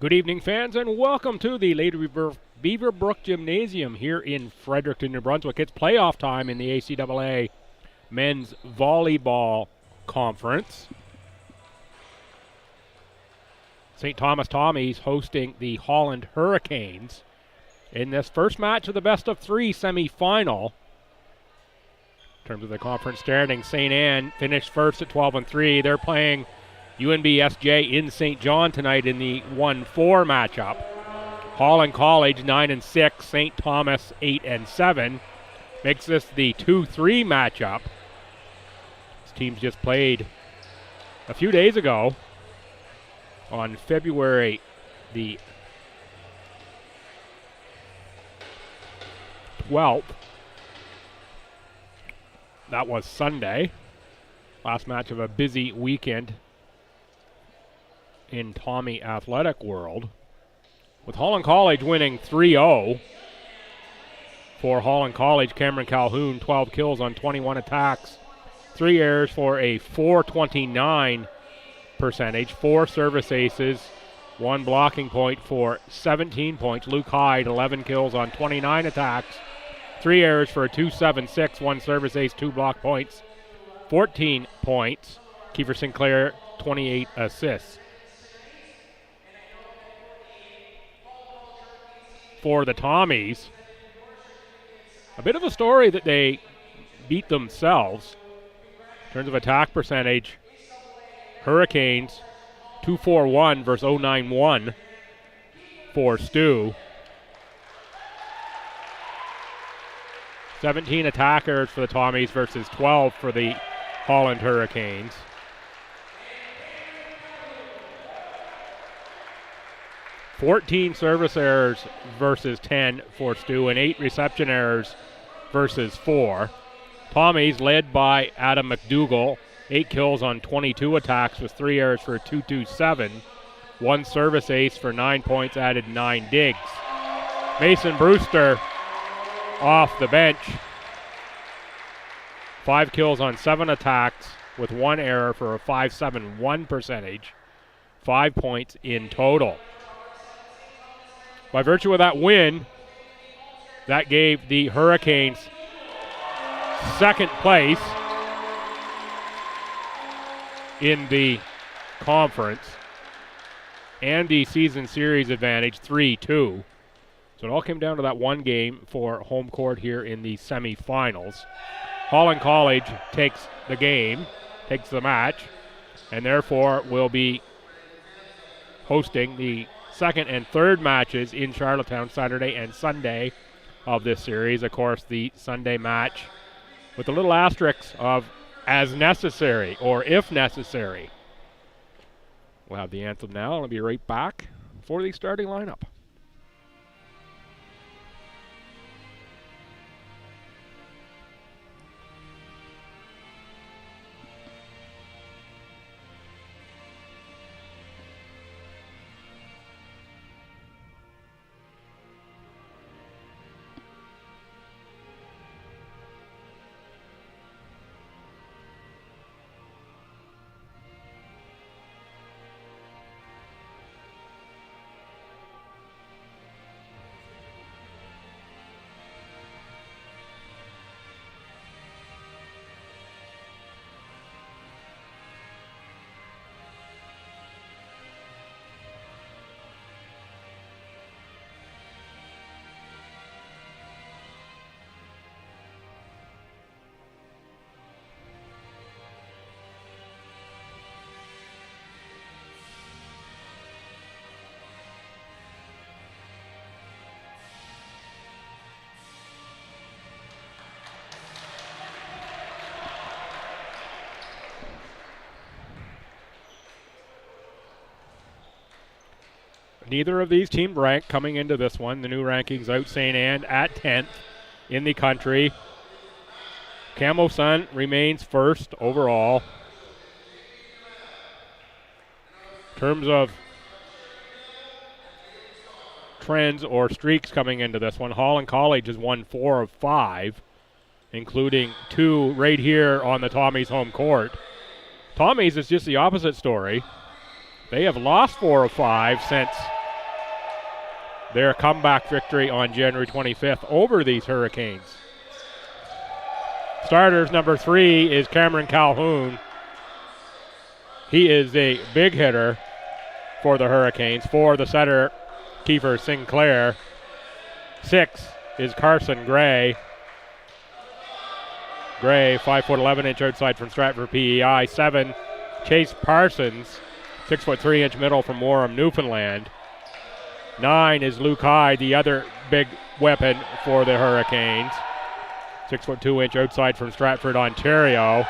Good evening, fans, and welcome to the Lady Beaverbrook Gymnasium here in Fredericton, New Brunswick. It's playoff time in the ACAA Men's Volleyball Conference. St. Thomas Tommies hosting the Holland Hurricanes in this first match of the best-of-3 semifinal. In terms of the conference standing, St. Anne finished first at 12-3. They're playing UNBSJ in St. John tonight in the 1-4 matchup. Holland College 9-6, St. Thomas 8-7. Makes this the 2-3 matchup. These teams just played a few days ago on February the 12th. That was Sunday. Last match of a busy weekend in Tommy athletic world, with Holland College winning 3-0. For Holland College, Cameron Calhoun, 12 kills on 21 attacks, 3 errors for a .429 percentage, 4 service aces, 1 blocking point for 17 points. Luke Hyde, 11 kills on 29 attacks, 3 errors for a .276, 1 service ace, 2 block points, 14 points. Kiefer Sinclair, 28 assists. For the Tommies, a bit of a story that they beat themselves. In terms of attack percentage, Hurricanes 241 versus 091 for STU. 17 attackers for the Tommies versus 12 for the Holland Hurricanes. $14 service errors versus 10 for STU, and 8 reception errors versus 4. Tommies led by Adam McDougall, 8 kills on 22 attacks with 3 errors for a .227. 1 service ace for 9 points, added 9 digs. Mason Brewster off the bench. 5 kills on 7 attacks with 1 error for a .571 percentage. 5 points in total. By virtue of that win, that gave the Hurricanes second place in the conference and the season series advantage 3-2. So it all came down to that one game for home court here in the semifinals. Holland College takes the game, takes the match, and therefore will be hosting the second and third matches in Charlottetown Saturday and Sunday of this series. Of course, the Sunday match with a little asterisk of as necessary or if necessary. We'll have the anthem now. I'll be right back for the starting lineup. Neither of these teams ranked coming into this one. The new rankings out, St. Anne at 10th in the country. Camo Sun remains first overall. In terms of trends or streaks coming into this one, Holland College has won 4 of 5, including 2 right here on the Tommies home court. Tommies is just the opposite story. They have lost 4 of 5 since their comeback victory on January 25th over these Hurricanes. Starters, number 3 is Cameron Calhoun. He is a big hitter for the Hurricanes. 4, the center, Kiefer Sinclair. 6 is Carson Gray. Gray, 5'11" outside from Stratford PEI. 7, Chase Parsons, 6'3" middle from Wareham, Newfoundland. 9 is Luke Hyde, the other big weapon for the Hurricanes. 6'2" outside from Stratford, Ontario.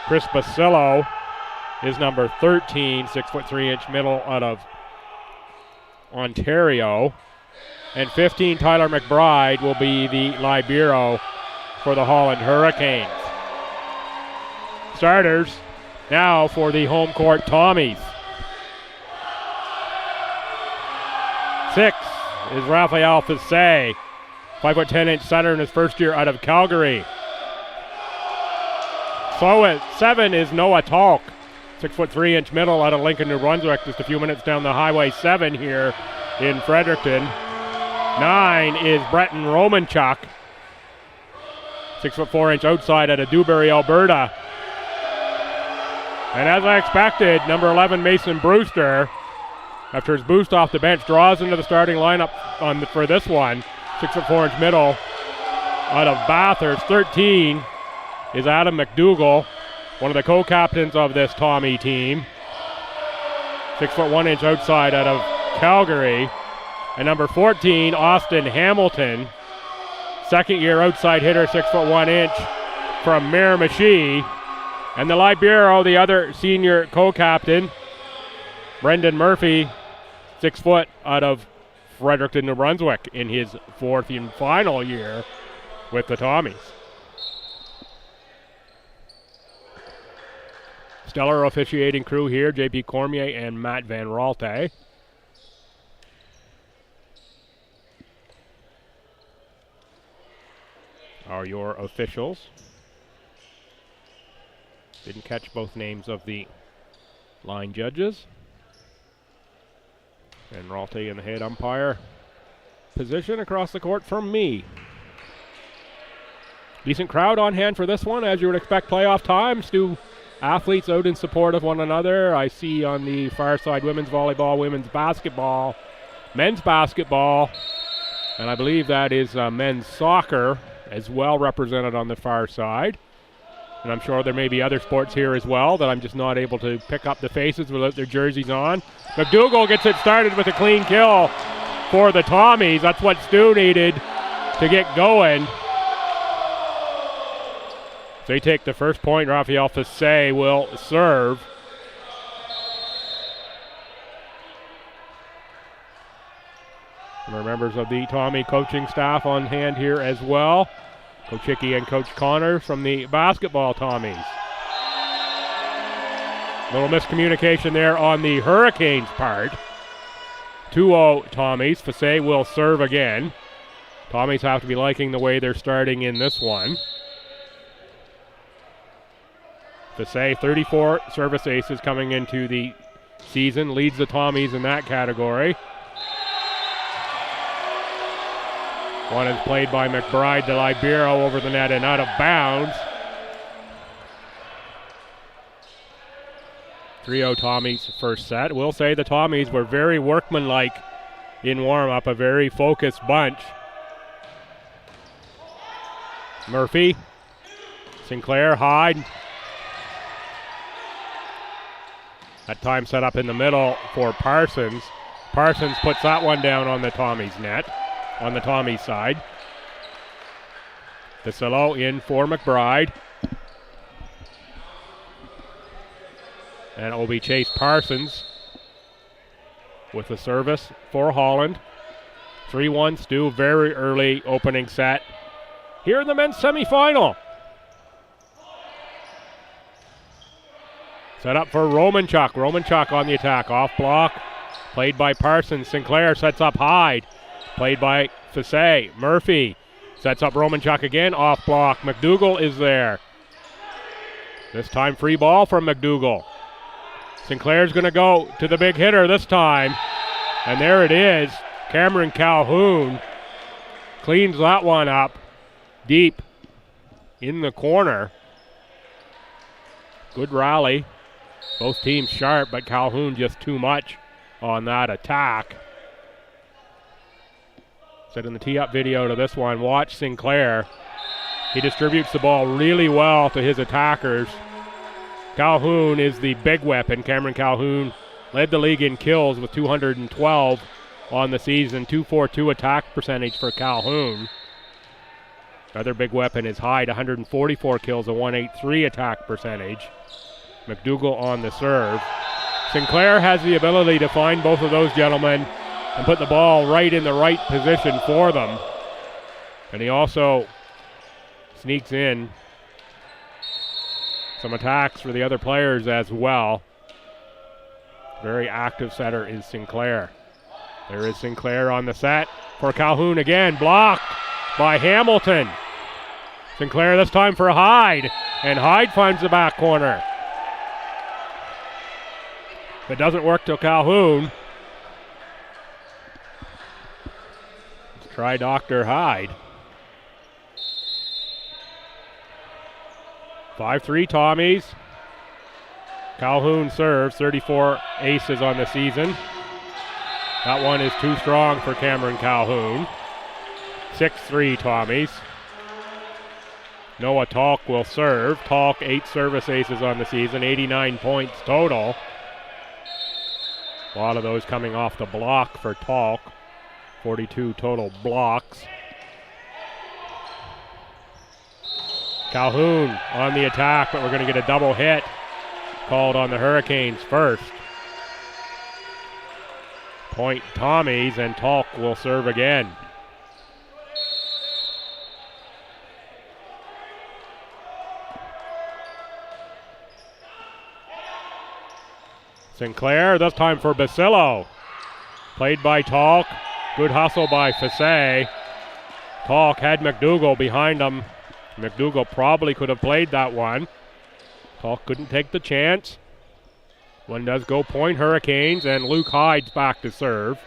Chris Basillo is number 13, 6'3" middle out of Ontario. And 15, Tyler McBride, will be the libero for the Holland Hurricanes. Starters now for the home court Tommies. 6 is Raphael Fissé, 5'10" center in his first year out of Calgary. So at 7 is Noah Talk, 6'3" middle out of Lincoln, New Brunswick, just a few minutes down the Highway 7 here in Fredericton. 9 is Breton Romanchuk, 6'4" outside out of Dewberry, Alberta. And as I expected, number 11, Mason Brewster, after his boost off the bench, draws into the starting lineup for this one. 6'4" middle out of Bathurst. 13 is Adam McDougall, one of the co-captains of this Tommy team. 6'1" outside out of Calgary. And number 14, Austin Hamilton, second year outside hitter, 6'1" from Miramichi. And the libero, the other senior co-captain, Brendan Murphy, 6 foot out of Fredericton, New Brunswick, in his 4th and final year with the Tommies. Stellar officiating crew here, JP Cormier and Matt Van Raalte. Are your officials. Didn't catch both names of the line judges. And Raalte in the head umpire position across the court from me. Decent crowd on hand for this one, as you would expect playoff time. STU athletes out in support of one another. I see on the far side women's volleyball, women's basketball, men's basketball, and I believe that is men's soccer as well represented on the far side. And I'm sure there may be other sports here as well that I'm just not able to pick up the faces without their jerseys on. McDougall gets it started with a clean kill for the Tommies. That's what STU needed to get going. So they take the first point. Raphael Fissé will serve. And our members of the Tommy coaching staff on hand here as well. Coach Hickey and Coach Connor from the basketball Tommies. Little miscommunication there on the Hurricanes' part. 2-0 Tommies. Fissé will serve again. Tommies have to be liking the way they're starting in this one. Fissé, 34 service aces coming into the season, leads the Tommies in that category. One is played by McBride, the libero, over the net and out of bounds. 3-0 Tommies first set. We'll say the Tommies were very workmanlike in warm-up, a very focused bunch. Murphy, Sinclair, Hyde. That time set up in the middle for Parsons. Parsons puts that one down on the Tommies net, on the Tommies side. Basillo in for McBride. And it will be Chase Parsons with the service for Holland. 3-1 STU, very early opening set here in the men's semifinal. Set up for Romanchuk. Romanchuk on the attack. Off block. Played by Parsons. Sinclair sets up Hyde. Played by Fissé. Murphy sets up Romanchuk again. Off block. McDougall is there. This time free ball from McDougall. Sinclair's going to go to the big hitter this time. And there it is. Cameron Calhoun cleans that one up deep in the corner. Good rally. Both teams sharp, but Calhoun just too much on that attack. Said in the tee-up video to this one, watch Sinclair. He distributes the ball really well to his attackers. Calhoun is the big weapon. Cameron Calhoun led the league in kills with 212 on the season. .242 attack percentage for Calhoun. Another big weapon is Hyde, 144 kills, a .183 attack percentage. McDougall on the serve. Sinclair has the ability to find both of those gentlemen and put the ball right in the right position for them. And he also sneaks in some attacks for the other players as well. Very active setter is Sinclair. There is Sinclair on the set for Calhoun again. Blocked by Hamilton. Sinclair this time for Hyde. And Hyde finds the back corner. It doesn't work to Calhoun. Let's try Dr. Hyde. 5-3 Tommies. Calhoun serves, 34 aces on the season. That one is too strong for Cameron Calhoun. 6-3 Tommies. Noah Talk will serve. Talk 8 service aces on the season, 89 points total. A lot of those coming off the block for Talk. 42 total blocks. Calhoun on the attack, but we're going to get a double hit called on the Hurricanes first. Point Tommies, and Talk will serve again. Sinclair, this time for Basillo. Played by Talk. Good hustle by Fassé. Talk had McDougall behind him. McDougall probably could have played that one. Talk couldn't take the chance. One does go point Hurricanes, and Luke Hyde's back to serve.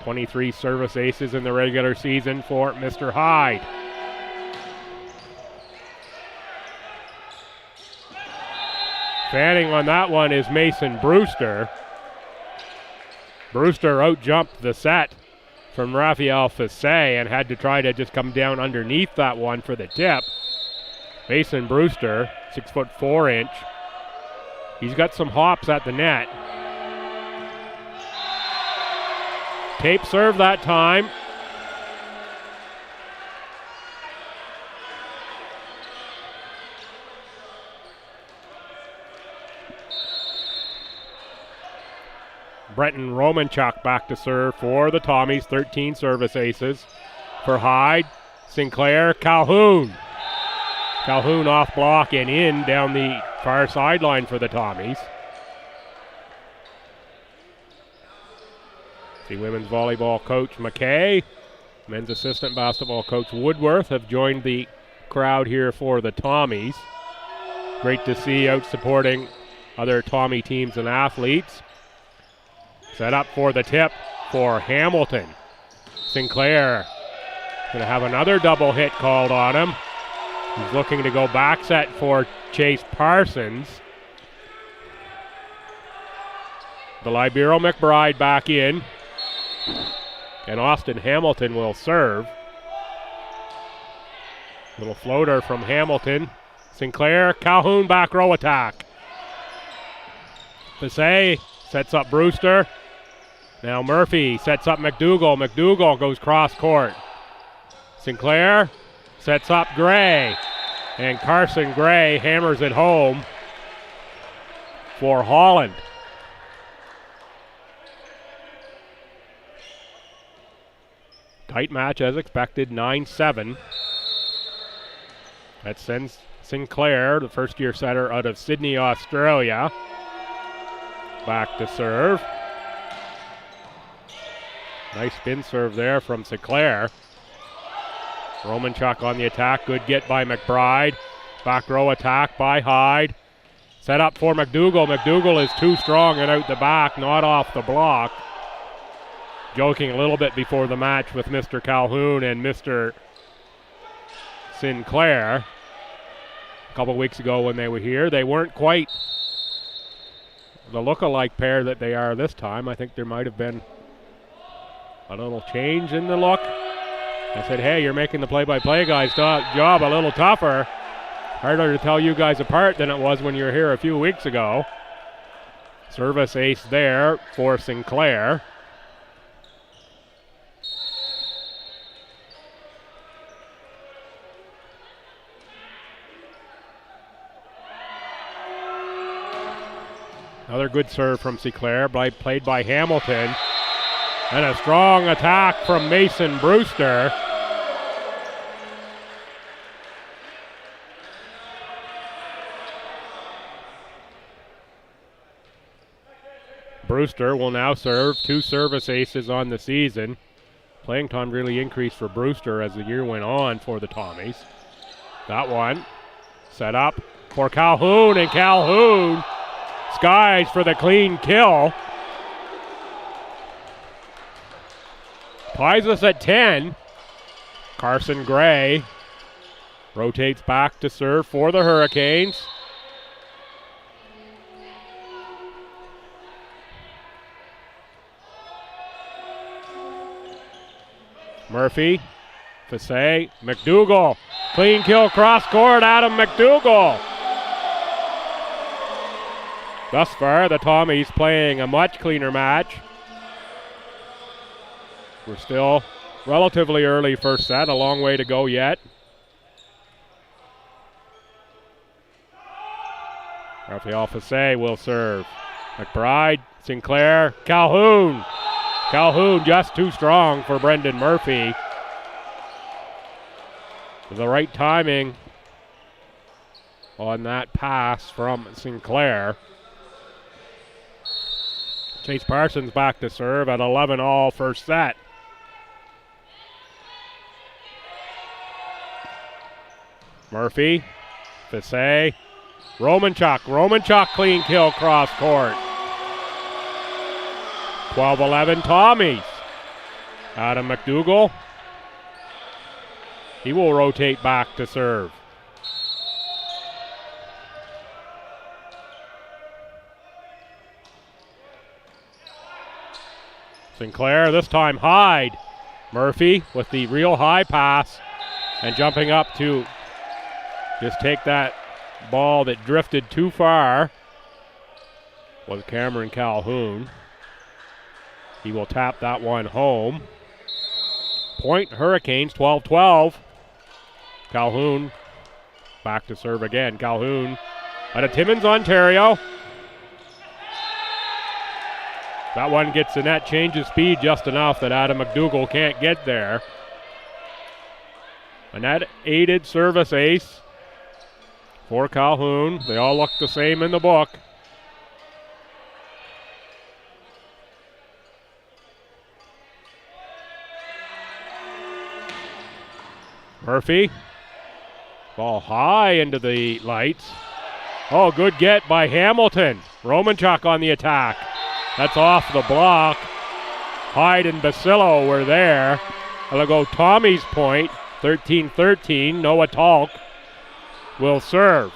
23 service aces in the regular season for Mr. Hyde. Fanning on that one is Mason Brewster. Brewster out-jumped the set from Raphael Fassé and had to try to just come down underneath that one for the tip. Mason Brewster, 6'4". He's got some hops at the net. Tape serve that time. Brenton Romanchuk back to serve for the Tommies, 13 service aces. For Hyde, Sinclair, Calhoun. Calhoun off block and in down the far sideline for the Tommies. See women's volleyball coach McKay, men's assistant basketball coach Woodworth have joined the crowd here for the Tommies. Great to see out supporting other Tommy teams and athletes. Set up for the tip for Hamilton. Sinclair going to have another double hit called on him. He's looking to go back set for Chase Parsons. The Libero McBride back in. And Austin Hamilton will serve. Little floater from Hamilton. Sinclair, Calhoun back row attack. Fassé sets up Brewster. Now Murphy sets up McDougall. McDougall goes cross court. Sinclair sets up Gray. And Carson Gray hammers it home for Holland. Tight match as expected, 9-7. That sends Sinclair, the first-year setter out of Sydney, Australia, back to serve. Nice spin serve there from Sinclair. Romanchuk on the attack. Good get by McBride. Back row attack by Hyde. Set up for McDougall. McDougall is too strong and out the back, not off the block. joking a little bit before the match with Mr. Calhoun and Mr. Sinclair a couple weeks ago when they were here. They weren't quite the look-alike pair that they are this time. I think there might have been a little change in the look. I said, hey, you're making the play-by-play guy's job a little tougher. Harder to tell you guys apart than it was when you were here a few weeks ago. Service ace there for Sinclair. Another good serve from Sinclair, played by Hamilton. And a strong attack from Mason Brewster. Brewster will now serve, 2 service aces on the season. Playing time really increased for Brewster as the year went on for the Tommies. That one set up for Calhoun, and Calhoun skies for the clean kill. Ties us at 10. Carson Gray rotates back to serve for the Hurricanes. Murphy, Fassé, McDougall. Clean kill cross court, Adam McDougall. Thus far, the Tommies playing a much cleaner match. We're still relatively early first set, a long way to go yet. Raphael Fassé will serve. McBride, Sinclair, Calhoun. Calhoun just too strong for Brendan Murphy. The right timing on that pass from Sinclair. Chase Parsons back to serve at 11-all first set. Murphy, Fassé, Romanchuk clean kill cross court. 12-11 Tommies. Adam McDougall. He will rotate back to serve. Sinclair, this time Hyde. Murphy with the real high pass and jumping up to just take that ball that drifted too far was Cameron Calhoun. He will tap that one home. Point Hurricanes, 12-12. Calhoun back to serve again. Calhoun out of Timmins, Ontario. That one gets the net, changes speed just enough that Adam McDougall can't get there. A net-aided service ace for Calhoun. They all look the same in the book. Murphy. Ball high into the lights. Oh, good get by Hamilton. Romanchuk on the attack. That's off the block. Hyde and Basillo were there. It'll go Tommy's point. 13-13. Noah Talk will serve.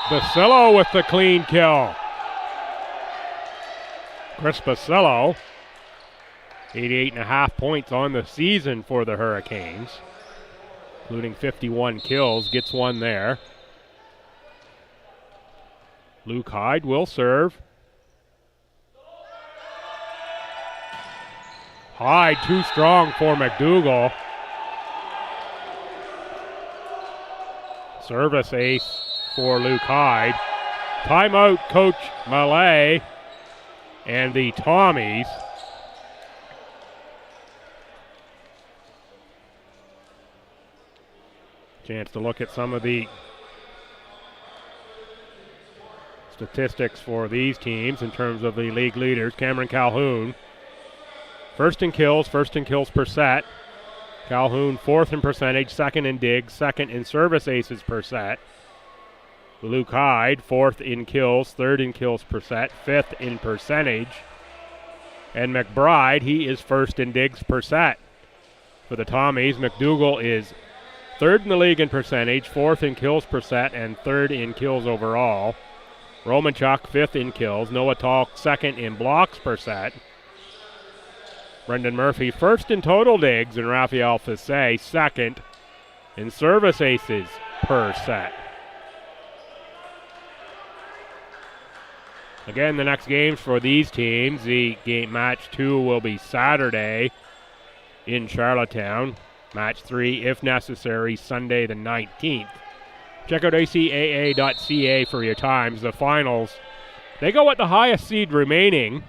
Basillo with the clean kill. Chris Basillo, 88.5 points on the season for the Hurricanes, including 51 kills, gets one there. Luke Hyde will serve. Hyde too strong for McDougall. Service ace for Luke Hyde. Timeout, Coach Mallet and the Tommies. Chance to look at some of the statistics for these teams in terms of the league leaders. Cameron Calhoun First in kills per set. Calhoun fourth in percentage, second in digs, second in service aces per set. Luke Hyde fourth in kills, third in kills per set, fifth in percentage. And McBride, he is first in digs per set. For the Tommies, McDougall is third in the league in percentage, fourth in kills per set, and third in kills overall. Romanchuk fifth in kills, Noah Talk second in blocks per set. Brendan Murphy first in total digs, and Raphael Fissé second in service aces per set. Again, the next games for these teams, the game match 2 will be Saturday in Charlottetown. Match 3, if necessary, Sunday the 19th. Check out acaa.ca for your times. The finals, they go at the highest seed remaining.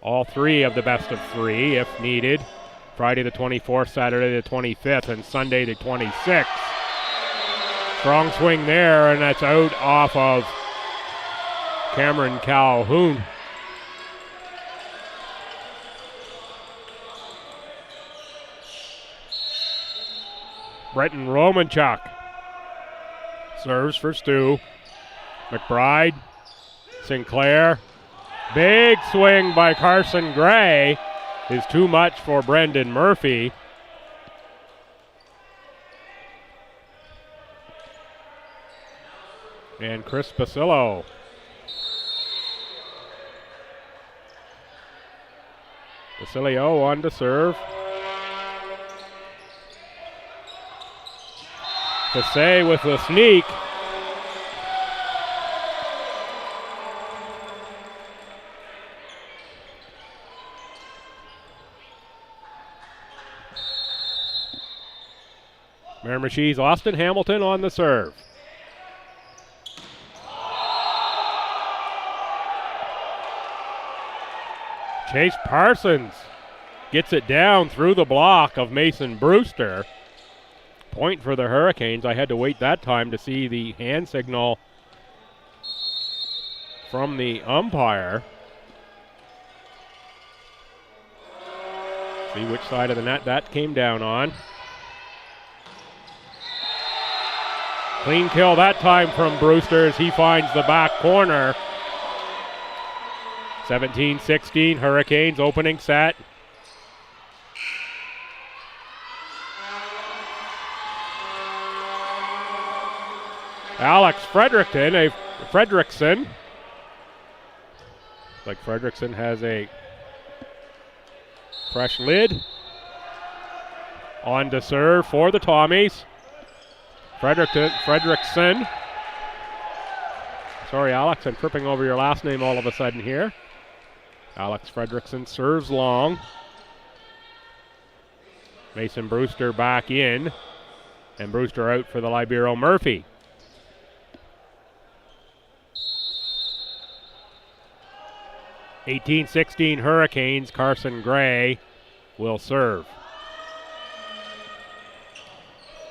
All 3 of the best of 3 if needed. Friday the 24th, Saturday the 25th, and Sunday the 26th. Strong swing there, and that's out off of Cameron Calhoun. Brenton Romanchuk serves for Stu. McBride, Sinclair. Big swing by Carson Gray is too much for Brendan Murphy. And Chris Basilio. Basilio on to serve. Fissé with the sneak. Miramichi's Austin Hamilton on the serve. Chase Parsons gets it down through the block of Mason Brewster. Point for the Hurricanes. I had to wait that time to see the hand signal from the umpire. See which side of the net that came down on. Clean kill that time from Brewster as he finds the back corner. 17-16, Hurricanes opening set. Alex Fredrickson. Like Fredrickson has a fresh lid. On to serve for the Tommies. Fredrickson. Sorry, Alex, I'm tripping over your last name all of a sudden here. Alex Fredrickson serves long. Mason Brewster back in. And Brewster out for the Libero Murphy. (18-16) Hurricanes. Carson Gray will serve.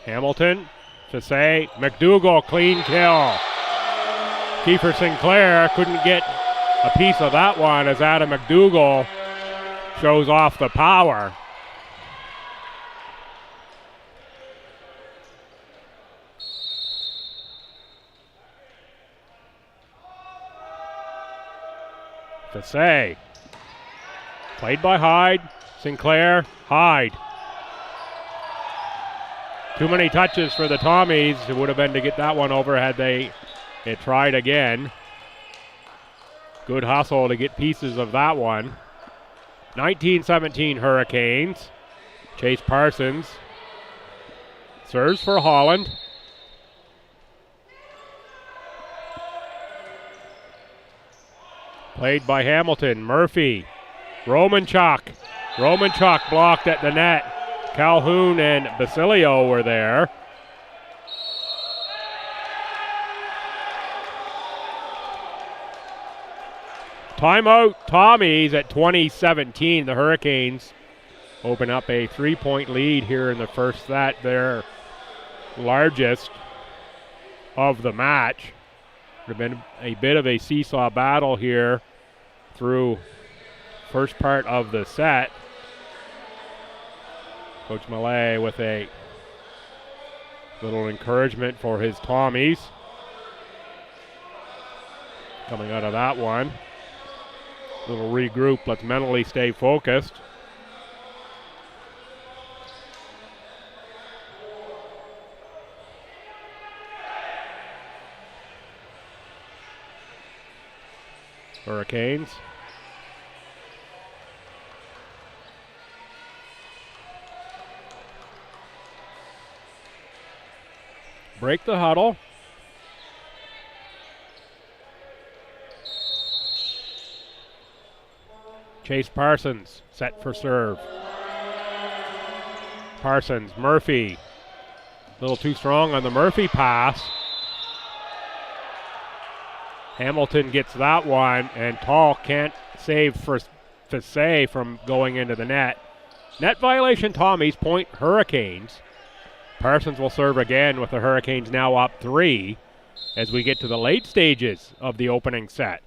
Hamilton, Fissé, McDougall, clean kill. Kiefer Sinclair couldn't get a piece of that one as Adam McDougall shows off the power. Fissé. Played by Hyde. Sinclair. Hyde. Too many touches for the Tommies. It would have been to get that one over had they tried again. Good hustle to get pieces of that one. 19-17 Hurricanes. Chase Parsons serves for Holland. Played by Hamilton. Murphy. Romanchuk. Romanchuk blocked at the net. Calhoun and Basilio were there. Timeout Tommies at 20-17. The Hurricanes open up a 3-point lead here in the first set. Their largest of the match. Would have been a bit of a seesaw battle here through first part of the set. Coach Millay with a little encouragement for his Tommies. Coming out of that one. Little regroup. Let's mentally stay focused. Hurricanes. Break the huddle. Chase Parsons set for serve. Parsons, Murphy. A little too strong on the Murphy pass. Hamilton gets that one, and Tall can't save for Fassé from going into the net. Net violation, Tommies, point Hurricanes. Parsons will serve again with the Hurricanes now up 3 as we get to the late stages of the opening set.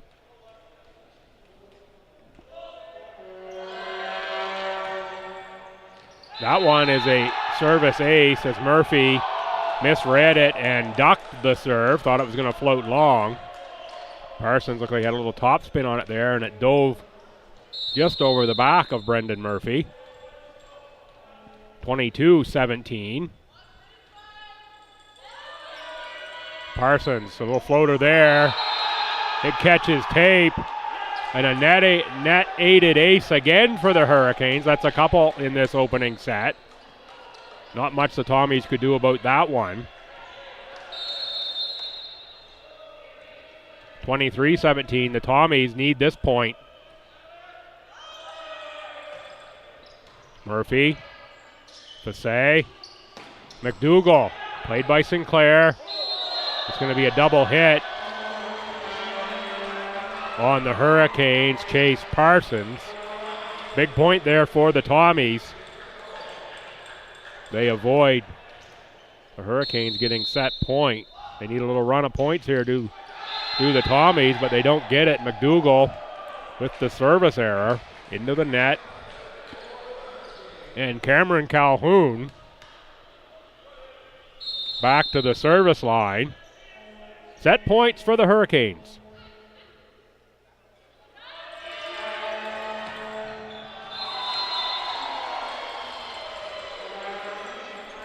That one is a service ace as Murphy misread it and ducked the serve. Thought it was going to float long. Parsons looked like he had a little top spin on it there, and it dove just over the back of Brendan Murphy. 22-17. Parsons, a little floater there. It catches tape. And a net-aided ace again for the Hurricanes. That's a couple in this opening set. Not much the Tommies could do about that one. 23-17. The Tommies need this point. Murphy. Fassé. McDougall. Played by Sinclair. It's going to be a double hit on the Hurricanes. Chase Parsons. Big point there for the Tommies. They avoid the Hurricanes getting set point. They need a little run of points here to do the Tommies, but they don't get it. McDougall with the service error into the net. And Cameron Calhoun back to the service line. Set points for the Hurricanes.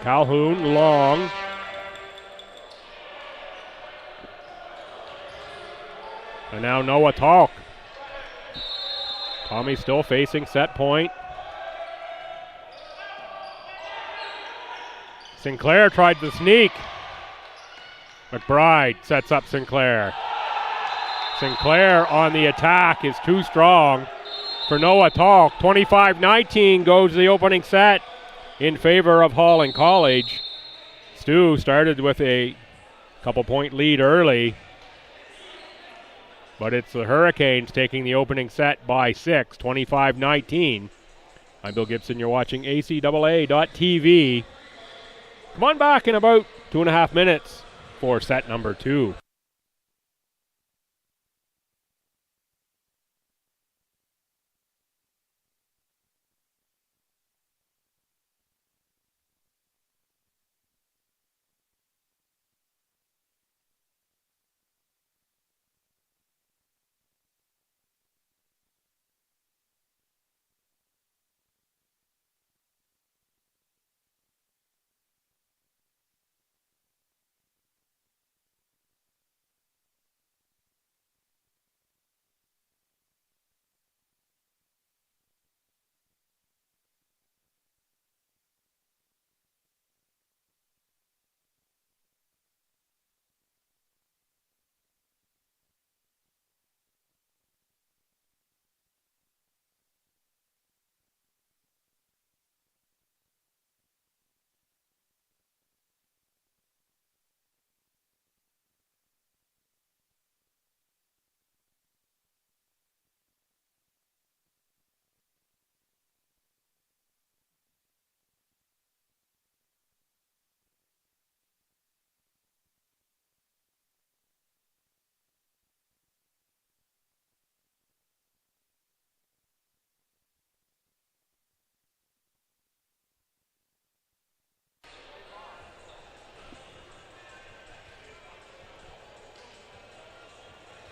Calhoun long. And now Noah Talk. Tommy still facing set point. Sinclair tried to sneak. McBride sets up Sinclair. Sinclair on the attack is too strong for Noah Talk. 25-19 goes the opening set in favor of Holland College. STU started with a couple-point lead early, but it's the Hurricanes taking the opening set by 6, 25-19. I'm Bill Gibson. You're watching ACAA.TV. Come on back in about 2.5 minutes for set number 2.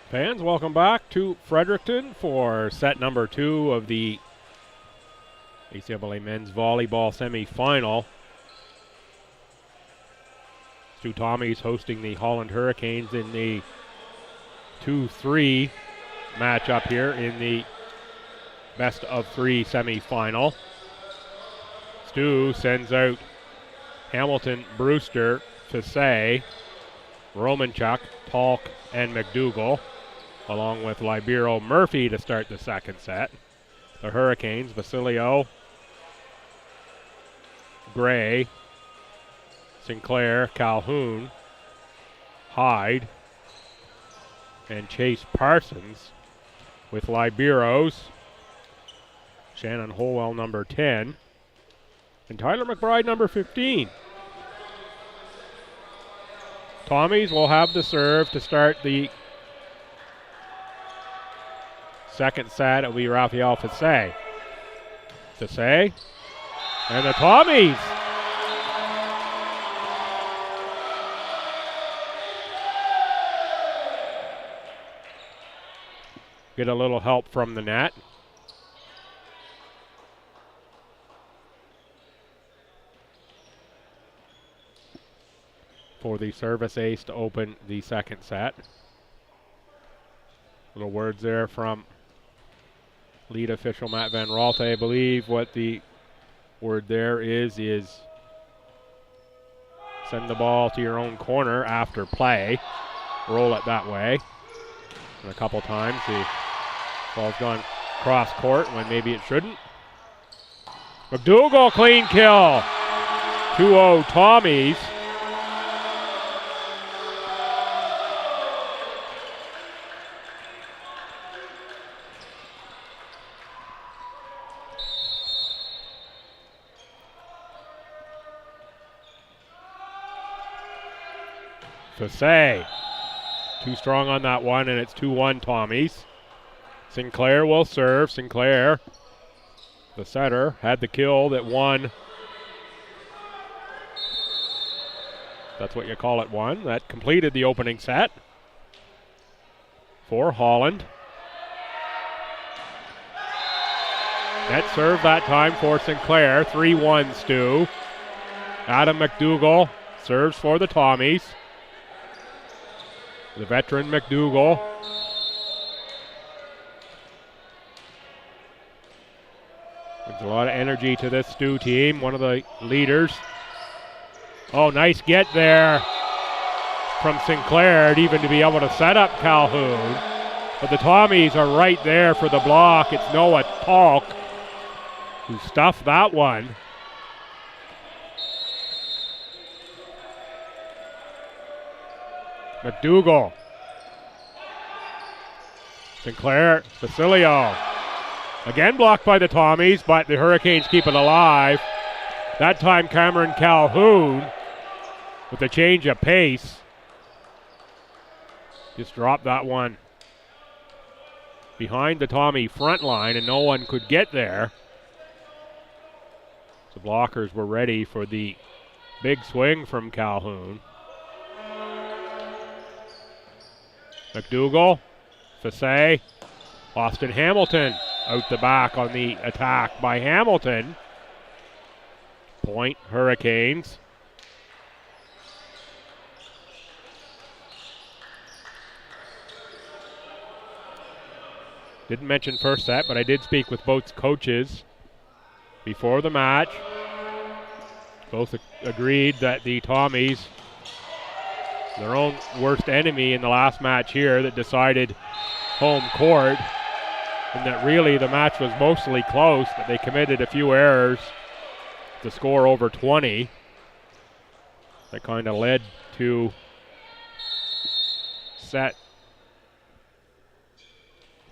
Fans, welcome back to Fredericton for set number 2 of the ACAA men's volleyball semifinal. Stu Tommies hosting the Holland Hurricanes in the 2-3 matchup here in the best of 3 semifinal. Stu sends out Hamilton, Brewster, Fassay, Romanchuk, Talk, and McDougall, along with Libero Murphy to start the second set. The Hurricanes, Basilio, Gray, Sinclair, Calhoun, Hyde, and Chase Parsons, with Liberos, Shannon Holwell, number 10, and Tyler McBride, number 15. Tommies will have the serve to start the second set. It will be Raphael Fassay. Fassay, and the Tommies. Get a little help from the net. For the service ace to open the second set. Little words there from lead official Matt Van Ralte. I believe what the word there is send the ball to your own corner after play. Roll it that way. And a couple times the ball's gone cross court when maybe it shouldn't. McDougall, clean kill. 2-0 Tommies. Fassay, too strong on that one, and it's 2-1 Tommies. Sinclair will serve. Sinclair, the setter, had the kill that won. That's what you call it, one. That completed the opening set for Holland. Net serve that time for Sinclair. 3-1 Stu. Adam McDougall serves for the Tommies. The veteran McDougall. There's a lot of energy to this Stu team, one of the leaders. Oh, nice get there from Sinclair, even to be able to set up Calhoun. But the Tommies are right there for the block. It's Noah Talk who stuffed that one. McDougall. Sinclair, Basilio. Again blocked by the Tommies, but the Hurricanes keep it alive. That time Cameron Calhoun with a change of pace. Just dropped that one behind the Tommy front line, and no one could get there. The blockers were ready for the big swing from Calhoun. McDougall, Fassay, Austin Hamilton out the back on the attack by Hamilton. Point Hurricanes. Didn't mention first set, but I did speak with both coaches before the match. Both agreed that the Tommies, their own worst enemy in the last match here that decided home court, and that really the match was mostly close, but they committed a few errors to score over 20. That kind of led to set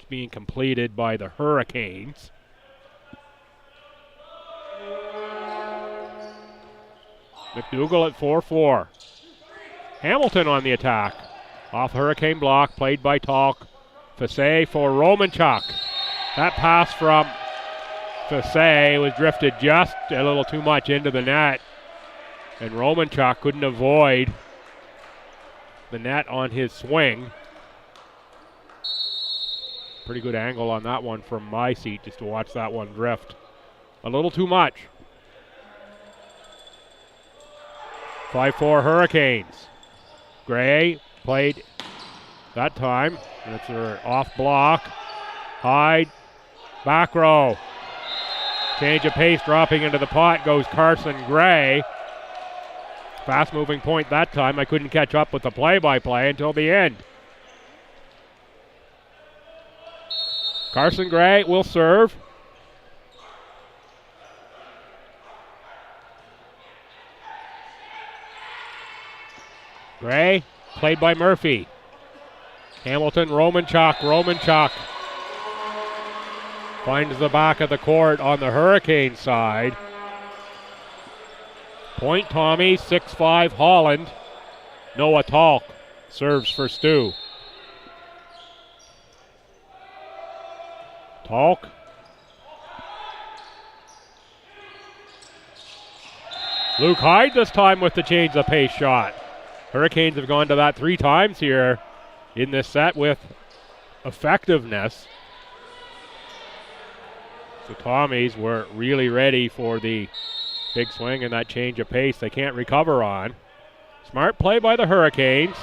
being completed by the Hurricanes. McDougall at 4-4. Hamilton on the attack. Off Hurricane block, played by Talk. Fassay for Romanchuk. That pass from Fassay was drifted just a little too much into the net, and Romanchuk couldn't avoid the net on his swing. Pretty good angle on that one from my seat just to watch that one drift. A little too much. 5-4 Hurricanes. Gray played that time. That's her off block. Hyde, back row. Change of pace, dropping into the pot goes Carson Gray. Fast moving point that time. I couldn't catch up with the play-by-play until the end. Carson Gray will serve. Gray, played by Murphy. Hamilton, Romanchuk finds the back of the court on the Hurricane side. Point Tommy, 6-5 Holland. Noah Talk serves for STU. Talk. Luke Hyde this time with the change of pace shot. Hurricanes have gone to that 3 times here in this set with effectiveness. So Tommies were really ready for the big swing and that change of pace they can't recover on. Smart play by the Hurricanes.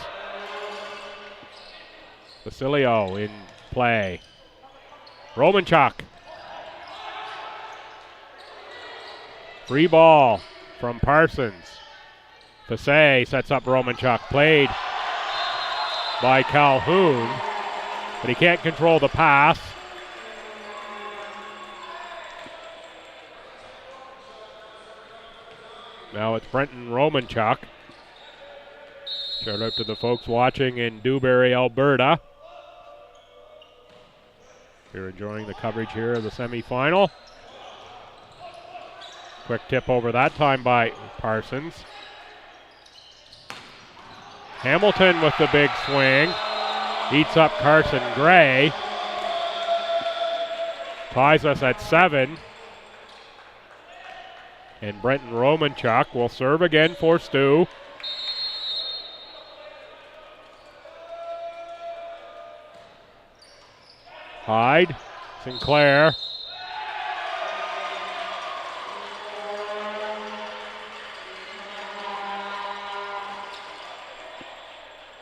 Basilio in play. Romanchuk. Free ball from Parsons. Fassay sets up Romanchuk. Played by Calhoun, but he can't control the pass. Now it's Brenton Romanchuk. Shout out to the folks watching in Dewberry, Alberta. You're enjoying the coverage here of the semifinal. Quick tip over that time by Parsons. Hamilton with the big swing. Eats up Carson Gray. Ties us at 7. And Brenton Romanchuk will serve again for STU. Hyde, Sinclair.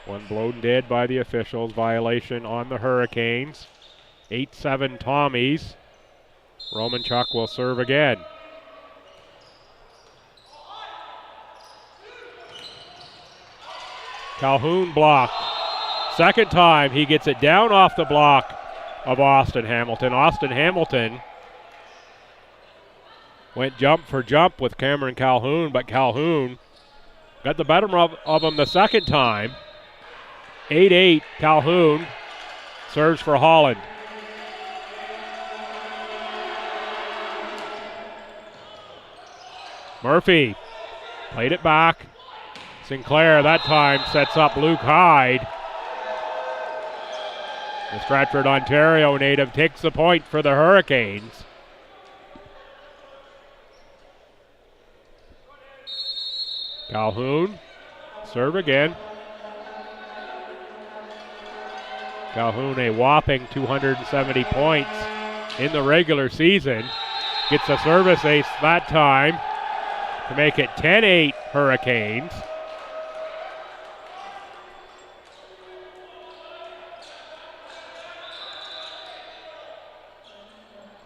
One blown dead by the officials. Violation on the Hurricanes. 8-7 Tommies. Romanchuk will serve again. Calhoun blocked. Second time he gets it down off the block of Austin Hamilton. Austin Hamilton went jump for jump with Cameron Calhoun, but Calhoun got the better of him the second time. 8-8 Calhoun serves for Holland. Murphy played it back. Sinclair that time sets up Luke Hyde. The Stratford, Ontario native takes the point for the Hurricanes. Calhoun, serve again. Calhoun a whopping 270 points in the regular season. Gets a service ace that time to make it 10-8 Hurricanes.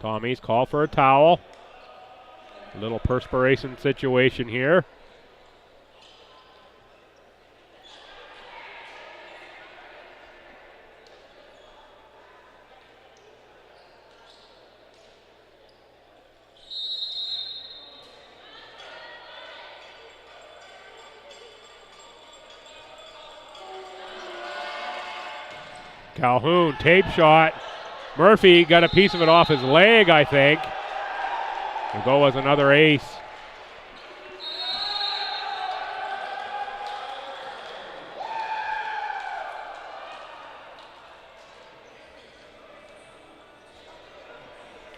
Tommies call for a towel. A little perspiration situation here. Calhoun, tape shot. Murphy got a piece of it off his leg, I think. The goal was another ace.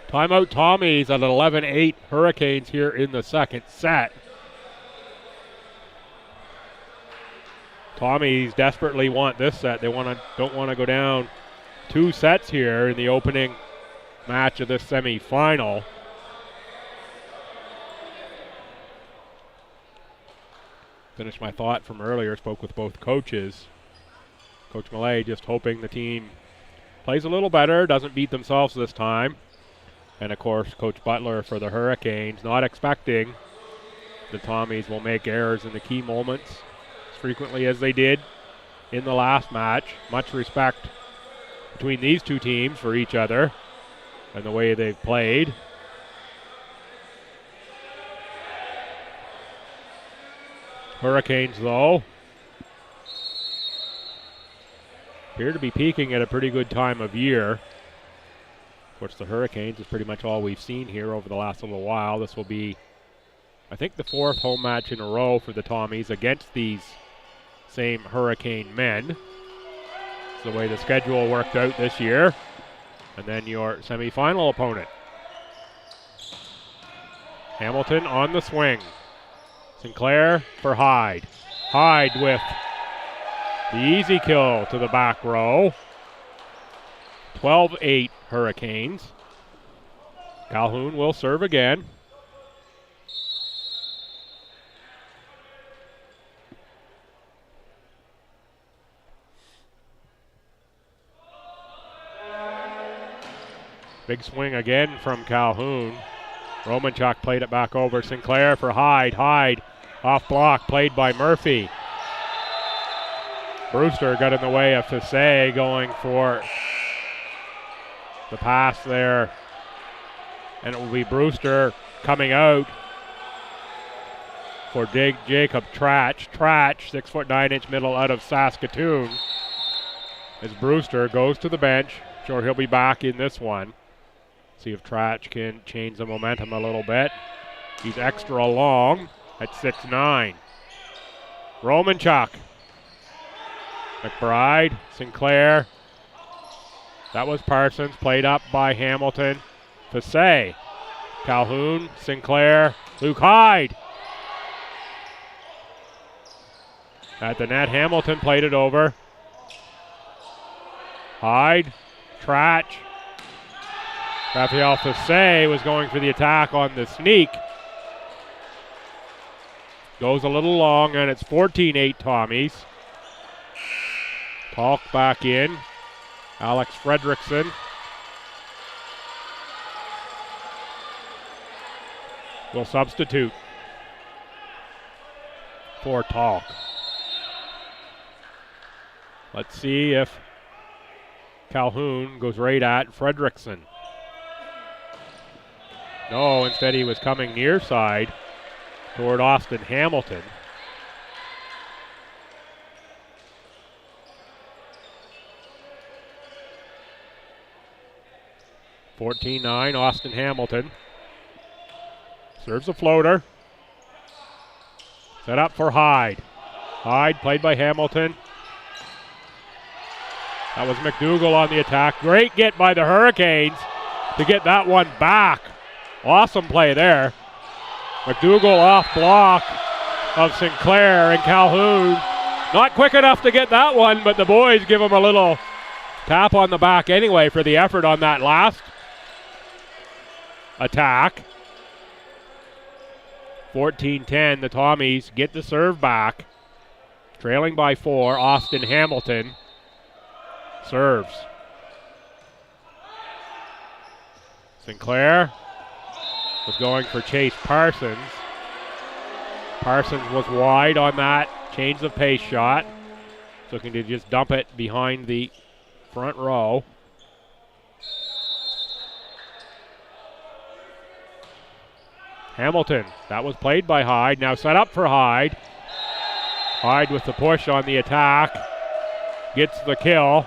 Timeout Tommies at 11-8 Hurricanes here in the second set. Tommies desperately want this set. They don't want to go down 2 sets here in the opening match of this semifinal. Finished my thought from earlier, spoke with both coaches. Coach Millay just hoping the team plays a little better, doesn't beat themselves this time. And of course, Coach Butler for the Hurricanes, not expecting the Tommies will make errors in the key moments as frequently as they did in the last match. Much respect between these two teams for each other and the way they've played. Hurricanes, though, appear to be peaking at a pretty good time of year. Of course, the Hurricanes is pretty much all we've seen here over the last little while. This will be, I think, the 4th home match in a row for the Tommies against these same Hurricane men. It's the way the schedule worked out this year. And then your semifinal opponent. Hamilton on the swing. Sinclair for Hyde. Hyde with the easy kill to the back row. 12-8 Hurricanes. Calhoun will serve again. Big swing again from Calhoun. Romanchuk played it back over. Sinclair for Hyde. Hyde off block, played by Murphy. Brewster got in the way of Fassé going for the pass there. And it will be Brewster coming out for Jacob Trach. Trach, 6'9" middle out of Saskatoon. As Brewster goes to the bench. Sure, he'll be back in this one. See if Trach can change the momentum a little bit. He's extra long at 6'9". Romanchuk. McBride, Sinclair. That was Parsons, played up by Hamilton. Fassé. Calhoun, Sinclair, Luke Hyde. At the net, Hamilton played it over. Hyde, Trach. Raphael Fassé was going for the attack on the sneak. Goes a little long, and it's 14-8 Tommies. Talk back in. Alex Fredrickson. Will substitute for Talk. Let's see if Calhoun goes right at Fredrickson. No, instead he was coming near side toward Austin Hamilton. (14-9) Austin Hamilton. Serves a floater. Set up for Hyde. Hyde played by Hamilton. That was McDougall on the attack. Great get by the Hurricanes to get that one back. Awesome play there. McDougall off block of Sinclair, and Calhoun not quick enough to get that one, but the boys give him a little tap on the back anyway for the effort on that last attack. 14-10, the Tommies get the serve back. Trailing by 4, Austin Hamilton serves. Sinclair was going for Chase Parsons. Parsons was wide on that change of pace shot. Looking to just dump it behind the front row. Hamilton, that was played by Hyde. Now set up for Hyde. Hyde with the push on the attack. Gets the kill.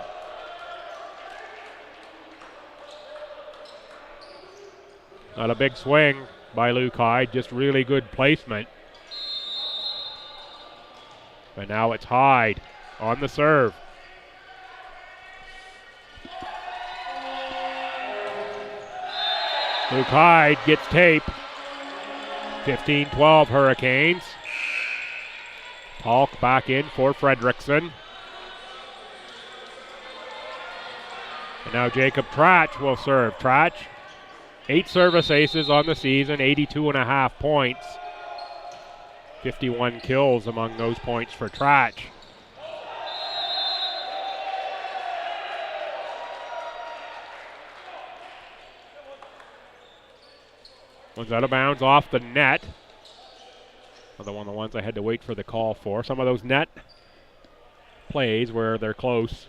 Not a big swing by Luke Hyde, just really good placement. But now it's Hyde on the serve. Luke Hyde gets tape. 15-12 Hurricanes. Talk back in for Fredrickson. And now Jacob Trach will serve. Trach, 8 service aces on the season, 82.5 points. 51 kills among those points for Trach. One's out of bounds off the net. Another one of the ones I had to wait for the call for. Some of those net plays where they're close.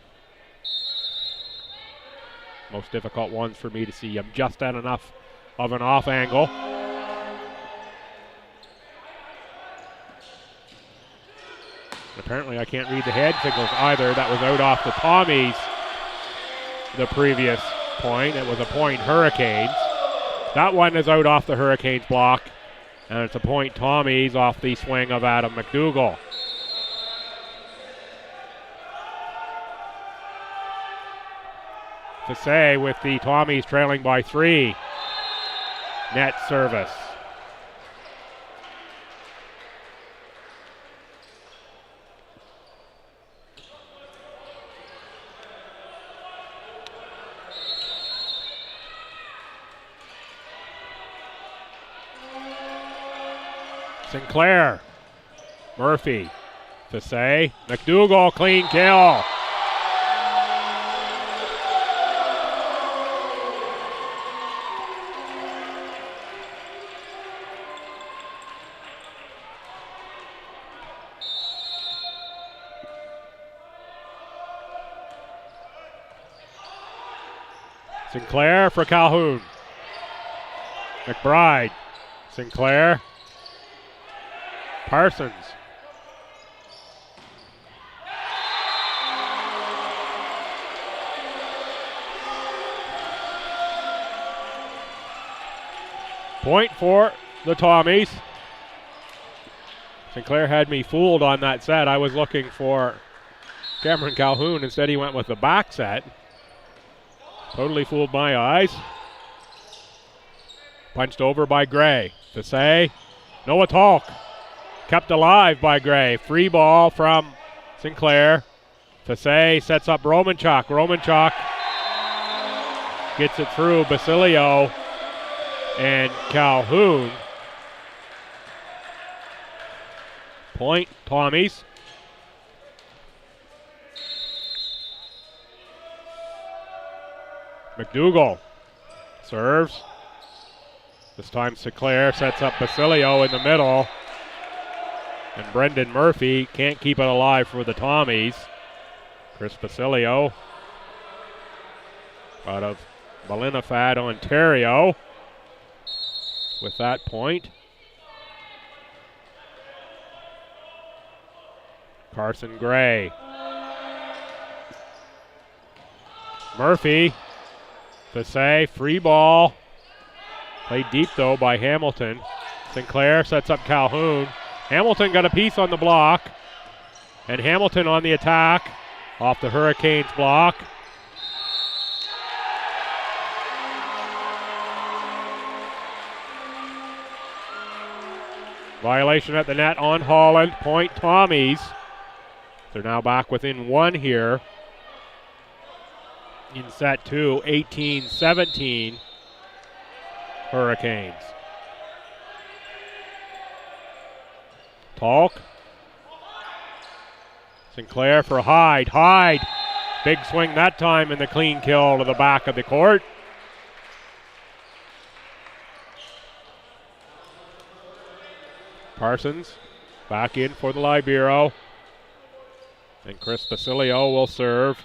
Most difficult ones for me to see. I'm just at enough of an off angle. Apparently I can't read the hand signals either. That was out off the Tommies the previous point. It was a point Hurricanes. That one is out off the Hurricanes block. And it's a point Tommies off the swing of Adam McDougall. To say with the Tommies trailing by 3. Net service. Sinclair. Murphy. To say. McDougall, clean kill. Sinclair for Calhoun. McBride. Sinclair. Parsons. Point for the Tommies. Sinclair had me fooled on that set. I was looking for Cameron Calhoun. Instead, he went with the back set. Totally fooled my eyes. Punched over by Gray. To say, Noah Talk. Kept alive by Gray. Free ball from Sinclair. To say, sets up Romanchuk. Romanchuk gets it through Basilio and Calhoun. Point, Tommies. McDougall serves. This time Sinclair sets up Basilio in the middle. And Brendan Murphy can't keep it alive for the Tommies. Chris Basilio out of Ballinafad, Ontario with that point. Carson Gray. Murphy. To say, free ball. Played deep though by Hamilton. Sinclair sets up Calhoun. Hamilton got a piece on the block. And Hamilton on the attack off the Hurricanes block. Violation at the net on Holland. Point Tommies. They're now back within 1 here. In set 2, 18-17 Hurricanes. Talk. Sinclair for Hyde. Hyde. Big swing that time in the clean kill to the back of the court. Parsons back in for the Libero. And Chris Basilio will serve.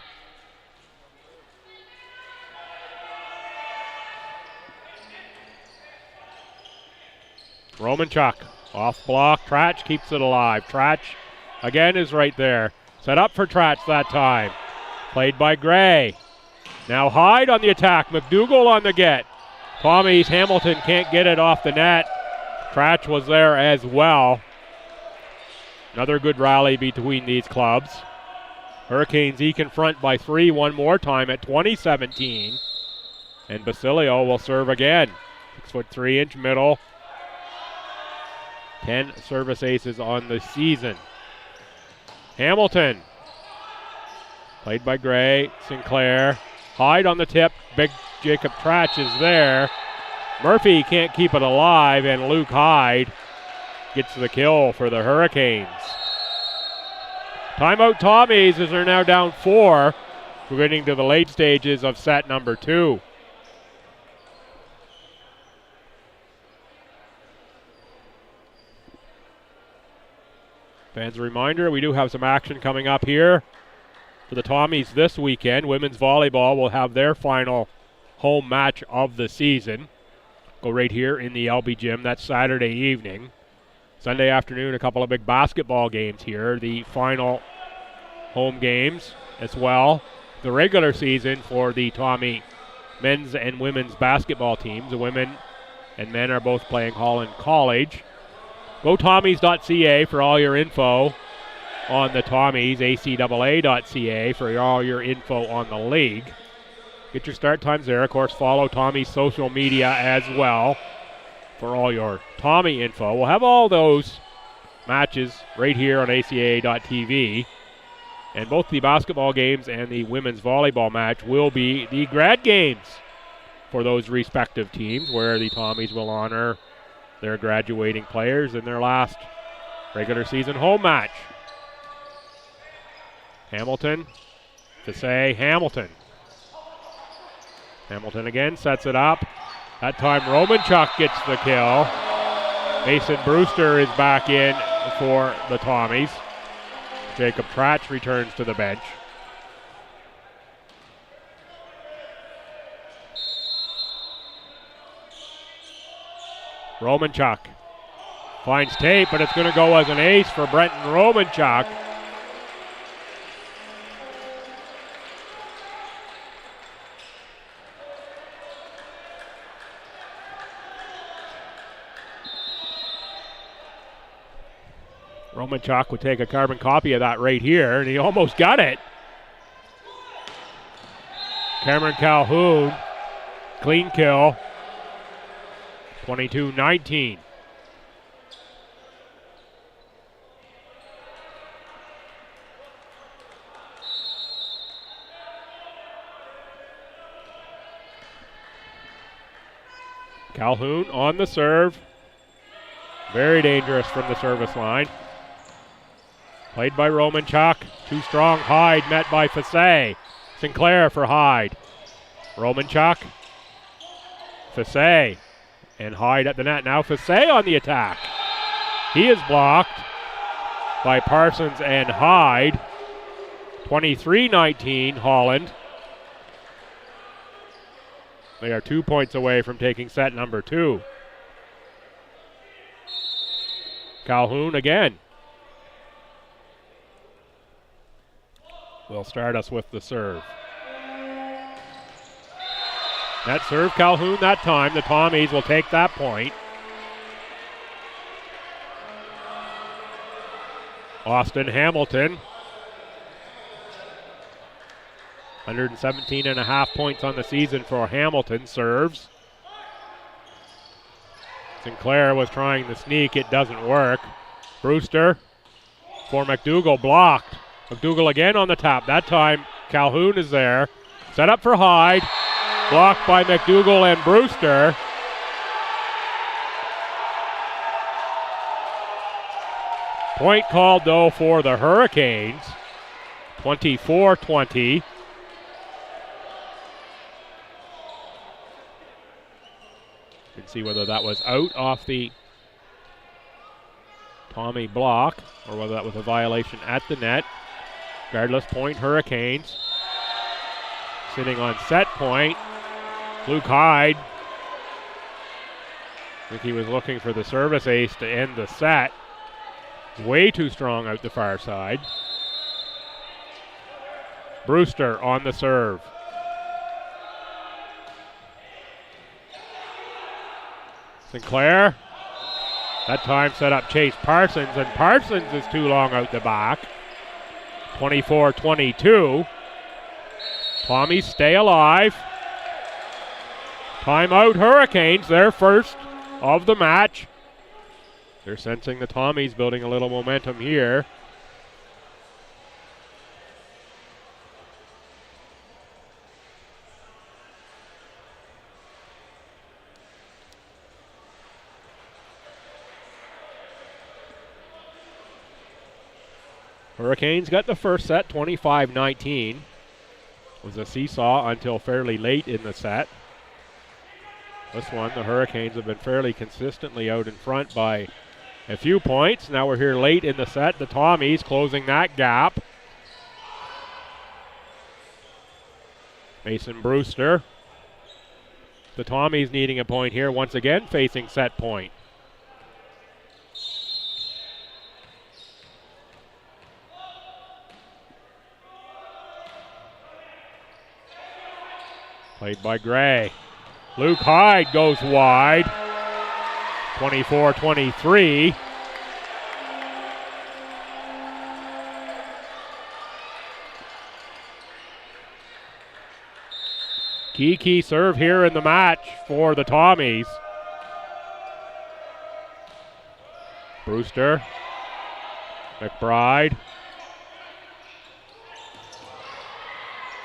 Romanchuk off block. Trach keeps it alive. Trach again is right there. Set up for Trach that time. Played by Gray. Now Hyde on the attack. McDougall on the get. Tommies Hamilton can't get it off the net. Trach was there as well. Another good rally between these clubs. Hurricanes eke in front by 3 one more time at 20-17. And Basilio will serve again. 6'3" middle. 10 service aces on the season. Hamilton. Played by Gray. Sinclair. Hyde on the tip. Big Jacob Tratch is there. Murphy can't keep it alive, and Luke Hyde gets the kill for the Hurricanes. Timeout Tommies as they're now down 4. We're getting to the late stages of set number 2. Fans, a reminder, we do have some action coming up here for the Tommies this weekend. Women's volleyball will have their final home match of the season. Go right here in the LB Gym. That's Saturday evening. Sunday afternoon, a couple of big basketball games here. The final home games as well. The regular season for the Tommy men's and women's basketball teams. The women and men are both playing Holland College. GoTommies.ca for all your info on the Tommies. ACAA.ca for all your info on the league. Get your start times there. Of course, follow Tommy's social media as well for all your Tommy info. We'll have all those matches right here on ACAA.tv. And both the basketball games and the women's volleyball match will be the grad games for those respective teams, where the Tommies will honor their graduating players in their last regular season home match. Hamilton to say Hamilton. Hamilton again sets it up. That time Romanchuk gets the kill. Mason Brewster is back in for the Tommies. Jacob Tratch returns to the bench. Romanchuk finds tape, but it's going to go as an ace for Brenton Romanchuk. Romanchuk would take a carbon copy of that right here, and he almost got it. Cameron Calhoun, clean kill. 22-19. Calhoun on the serve. Very dangerous from the service line. Played by Romanchuk. Too strong. Hyde met by Fassé. Sinclair for Hyde. Romanchuk. Fassé. And Hyde at the net. Now Fassé on the attack. He is blocked by Parsons and Hyde. 23-19 Holland. They are 2 points away from taking set number 2. Calhoun again will start us with the serve. That serve Calhoun that time. The Tommies will take that point. Austin Hamilton. 117.5 points on the season for Hamilton. Serves. Sinclair was trying the sneak. It doesn't work. Brewster for McDougall, blocked. McDougall again on the top. That time Calhoun is there. Set up for Hyde. Blocked by McDougall and Brewster. Point called though for the Hurricanes. 24-20. Can see whether that was out off the Tommy block or whether that was a violation at the net. Regardless, point Hurricanes. Sitting on set point. Luke Hyde. I think he was looking for the service ace to end the set. Way too strong out the far side. Brewster on the serve. Sinclair. That time set up Chase Parsons, and Parsons is too long out the back. 24-22. Tommies stay alive. Timeout Hurricanes, their first of the match. They're sensing the Tommies building a little momentum here. Hurricanes got the first set, 25-19. It was a seesaw until fairly late in the set. This one, the Hurricanes have been fairly consistently out in front by a few points. Now we're here late in the set. The Tommies closing that gap. Mason Brewster. The Tommies needing a point here, once again facing set point. Played by Gray. Luke Hyde goes wide. 24-23. Key serve here in the match for the Tommies. Brewster. McBride.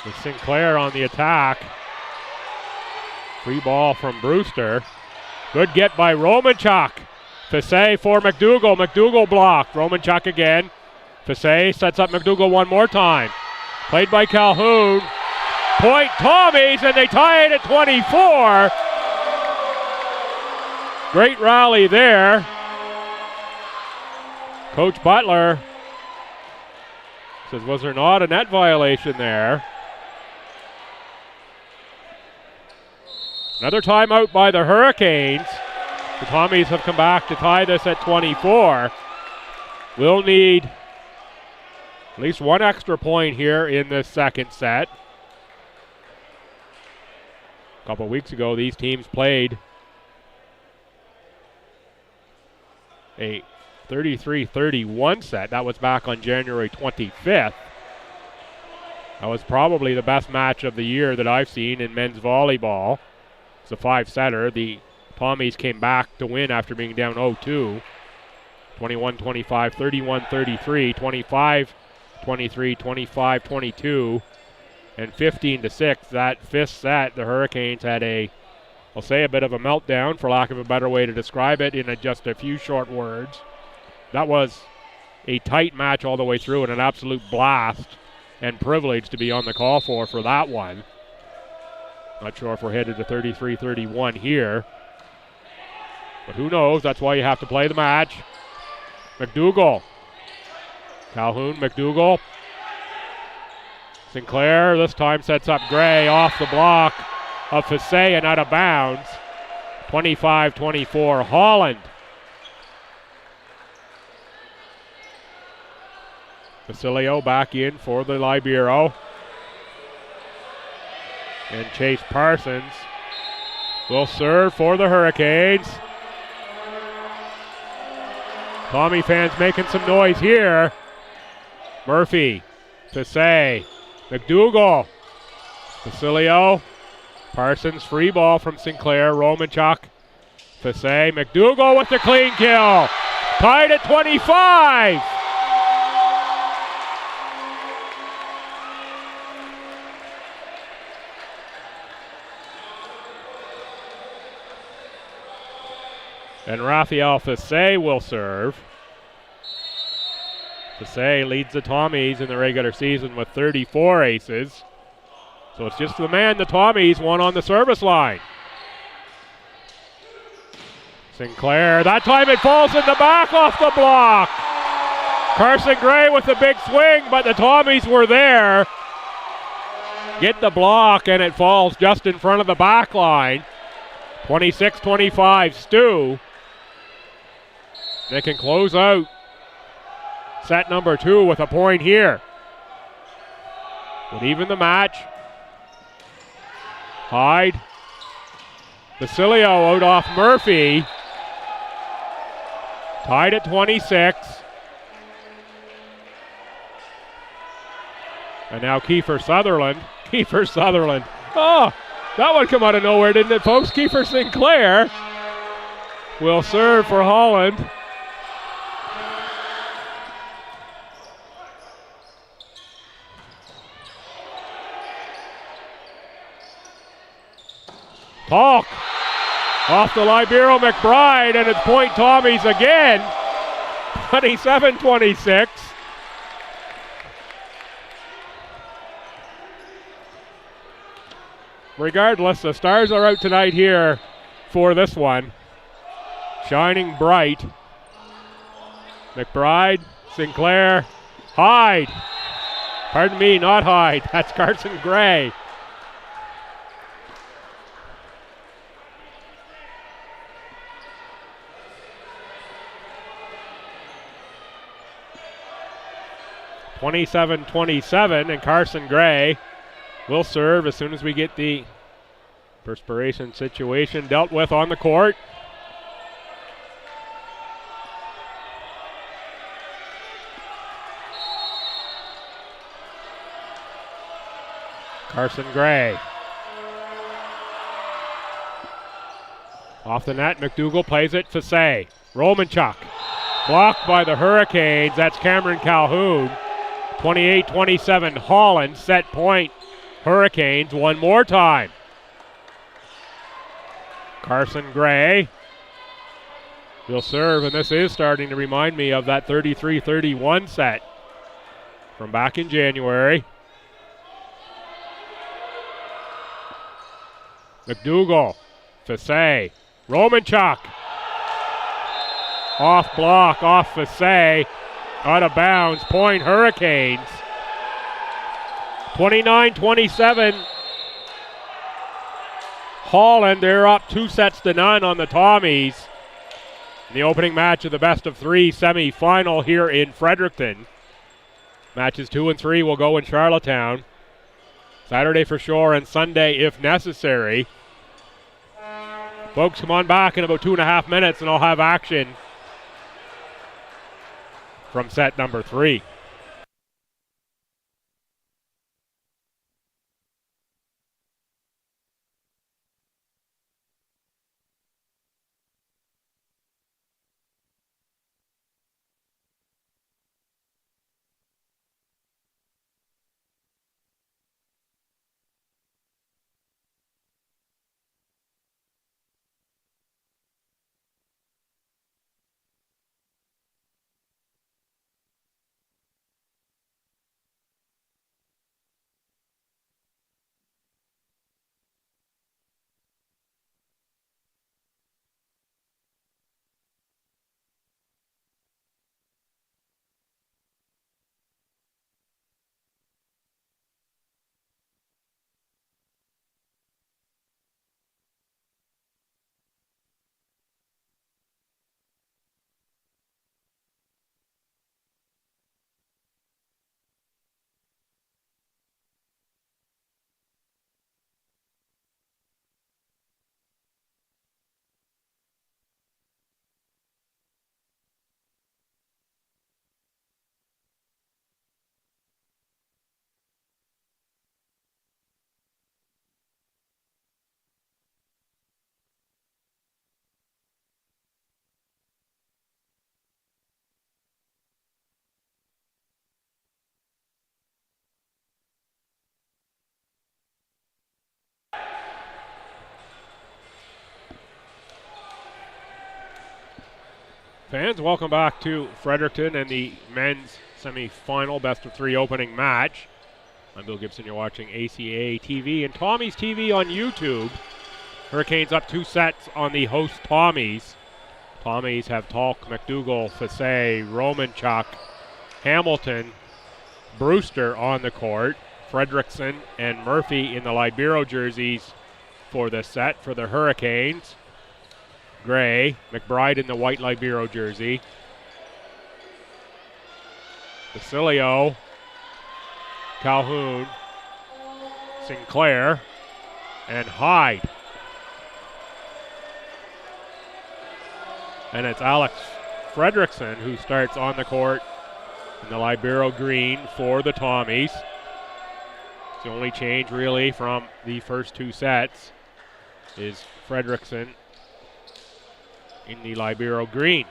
With Sinclair on the attack. Free ball from Brewster. Good get by Romanchuk. Fassé for McDougall. McDougall blocked. Romanchuk again. Fassé sets up McDougall one more time. Played by Calhoun. Point Tommies, and they tie it at 24. Great rally there. Coach Butler says, was there not a net violation there? Another timeout by the Hurricanes. The Tommies have come back to tie this at 24. We'll need at least one extra point here in this second set. A couple weeks ago, these teams played a 33-31 set. That was back on January 25th. That was probably the best match of the year that I've seen in men's volleyball. It's a five-setter. The Tommies came back to win after being down 0-2. 21-25, 31-33, 25-23, 25-22, and 15-6. That fifth set, the Hurricanes had I'll say a bit of a meltdown, for lack of a better way to describe it, in just a few short words. That was a tight match all the way through and an absolute blast and privilege to be on the call for that one. Not sure if we're headed to 33-31 here. But who knows? That's why you have to play the match. McDougall. Calhoun, McDougall. Sinclair this time sets up Gray off the block of Fassé and out of bounds. 25-24 Holland. Basilio back in for the Libero. And Chase Parsons will serve for the Hurricanes. Tommy fans making some noise here. Murphy, Fassé, McDougall, Basilio, Parsons, free ball from Sinclair, Romanchuk, Fassé, McDougall with the clean kill. Tied at 25. And Raphael Fassé will serve. Fassé leads the Tommies in the regular season with 34 aces. So it's just the man the Tommies won on the service line. Sinclair, that time it falls in the back off the block. Carson Gray with the big swing, but the Tommies were there. Get the block, and it falls just in front of the back line. 26-25 STU. They can close out set number 2 with a point here. But even the match. Hyde. Basilio out off Murphy. Tied at 26. And now Kiefer Sutherland. Kiefer Sutherland. Oh, that one come out of nowhere, didn't it, folks? Kiefer Sinclair will serve for Holland. Talk off the Libero McBride, and it's point Tommies again. 27-26. regardless, the stars are out tonight here for this one. Shining bright. McBride, Sinclair, Hyde. Pardon me, not Hyde. That's Carson Gray. (27-27), and Carson Gray will serve as soon as we get the perspiration situation dealt with on the court. Carson Gray. Off the net, McDougall plays it, Fassé. Romanchuk. Blocked by the Hurricanes, that's Cameron Calhoun. 28-27, Holland, set point. Hurricanes one more time. Carson Gray will serve, and this is starting to remind me of that 33-31 set from back in January. McDougall, Fassé, Romanchuk. Off block, off Fassé, out of bounds, point Hurricanes. 29-27. Holland, they're up 2-0 on the Tommies in the opening match of the best of three semi-final here in Fredericton. Matches 2 and 3 will go in Charlottetown. Saturday for sure and Sunday if necessary. Folks, come on back in about 2.5 minutes and I'll have action from set number 3. Fans, welcome back to Fredericton and the men's semi-final best of 3 opening match. I'm Bill Gibson. You're watching ACAA TV and Tommy's TV on YouTube. Hurricanes up 2 sets on the host Tommies. Tommies have Talk, McDougall, Fassé, Romanchuk, Hamilton, Brewster on the court. Fredrickson and Murphy in the Libero jerseys for the set for the Hurricanes. Gray, McBride in the white Libero jersey. Basilio, Calhoun, Sinclair, and Hyde. And it's Alex Fredrickson who starts on the court in the Libero green for the Tommies. It's the only change really from the first 2 sets is Fredrickson in the Libero green.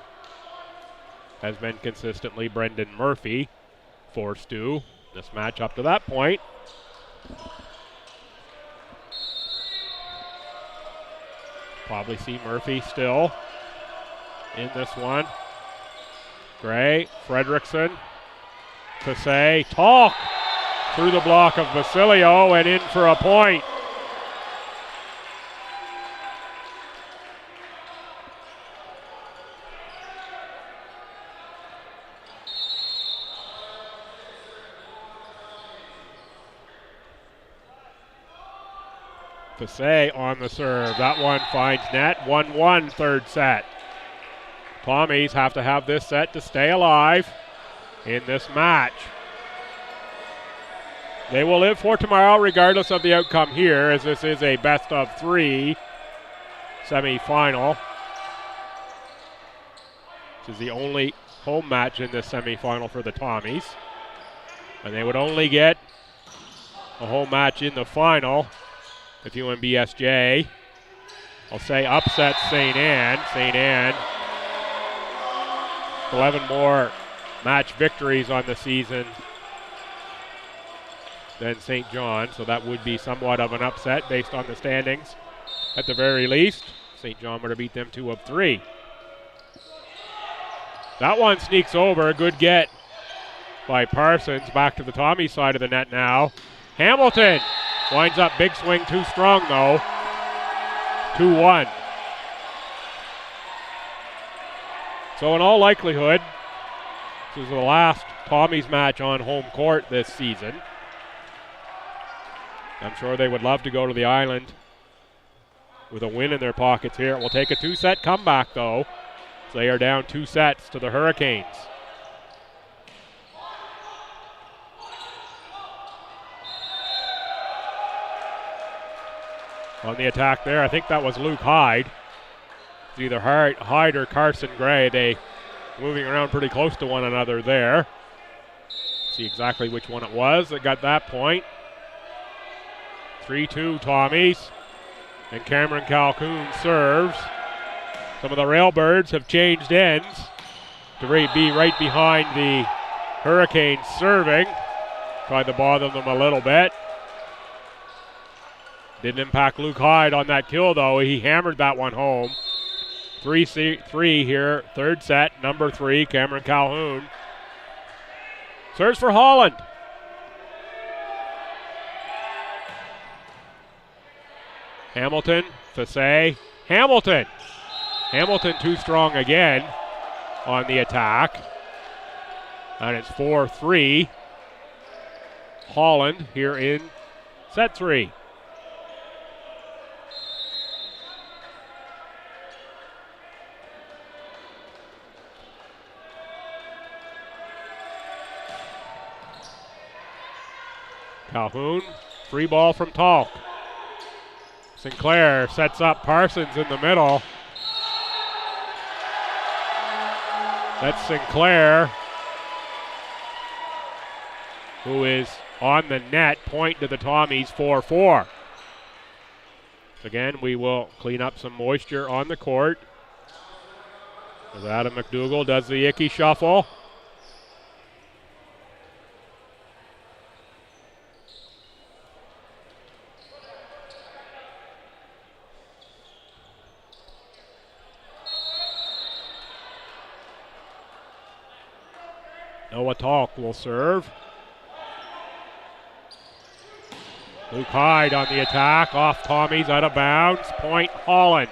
Has been consistently Brendan Murphy for Stu. This match up to that point. Probably see Murphy still in this one. Gray, Fredrickson, Fassé, Talk through the block of Basilio and in for a point. Fassé on the serve. That one finds net. 1-1 third set. Tommies have to have this set to stay alive in this match. They will live for tomorrow regardless of the outcome here, as this is a best of 3 semifinal. This is the only home match in this semifinal for the Tommies. And they would only get a home match in the final if UNBSJ, I'll say, upsets St. Anne. St. Anne, 11 more match victories on the season than St. John, so that would be somewhat of an upset based on the standings. At the very least, St. John would have beat them 2 of 3. That one sneaks over. A good get by Parsons. Back to the Tommy side of the net now. Hamilton winds up big swing, too strong though. 2-1. So in all likelihood, this is the last Tommy's match on home court this season. I'm sure they would love to go to the island with a win in their pockets here. It will take a 2-set comeback though. So they are down 2 sets to the Hurricanes. On the attack there, I think that was Luke Hyde. It's either Hyde or Carson Gray. They moving around pretty close to one another there. See exactly which one it was that got that point. 3-2 Tommies. And Cameron Calhoun serves. Some of the Railbirds have changed ends to be right behind the Hurricanes serving. Tried to bother them a little bit. Didn't impact Luke Hyde on that kill though. He hammered that one home. 3-3 here, third set, number 3, Cameron Calhoun. Serves for Holland. Hamilton, Fassé, Hamilton. Hamilton too strong again on the attack. And it's 4-3. Holland here in set 3. Calhoun, free ball from Talk. Sinclair sets up Parsons in the middle. That's Sinclair, who is on the net, point to the Tommies, 4-4. Again, we will clean up some moisture on the court as Adam McDougall does the Icky shuffle. Noah Talk will serve. Luke Hyde on the attack, off Tommy's, out of bounds. Point Holland.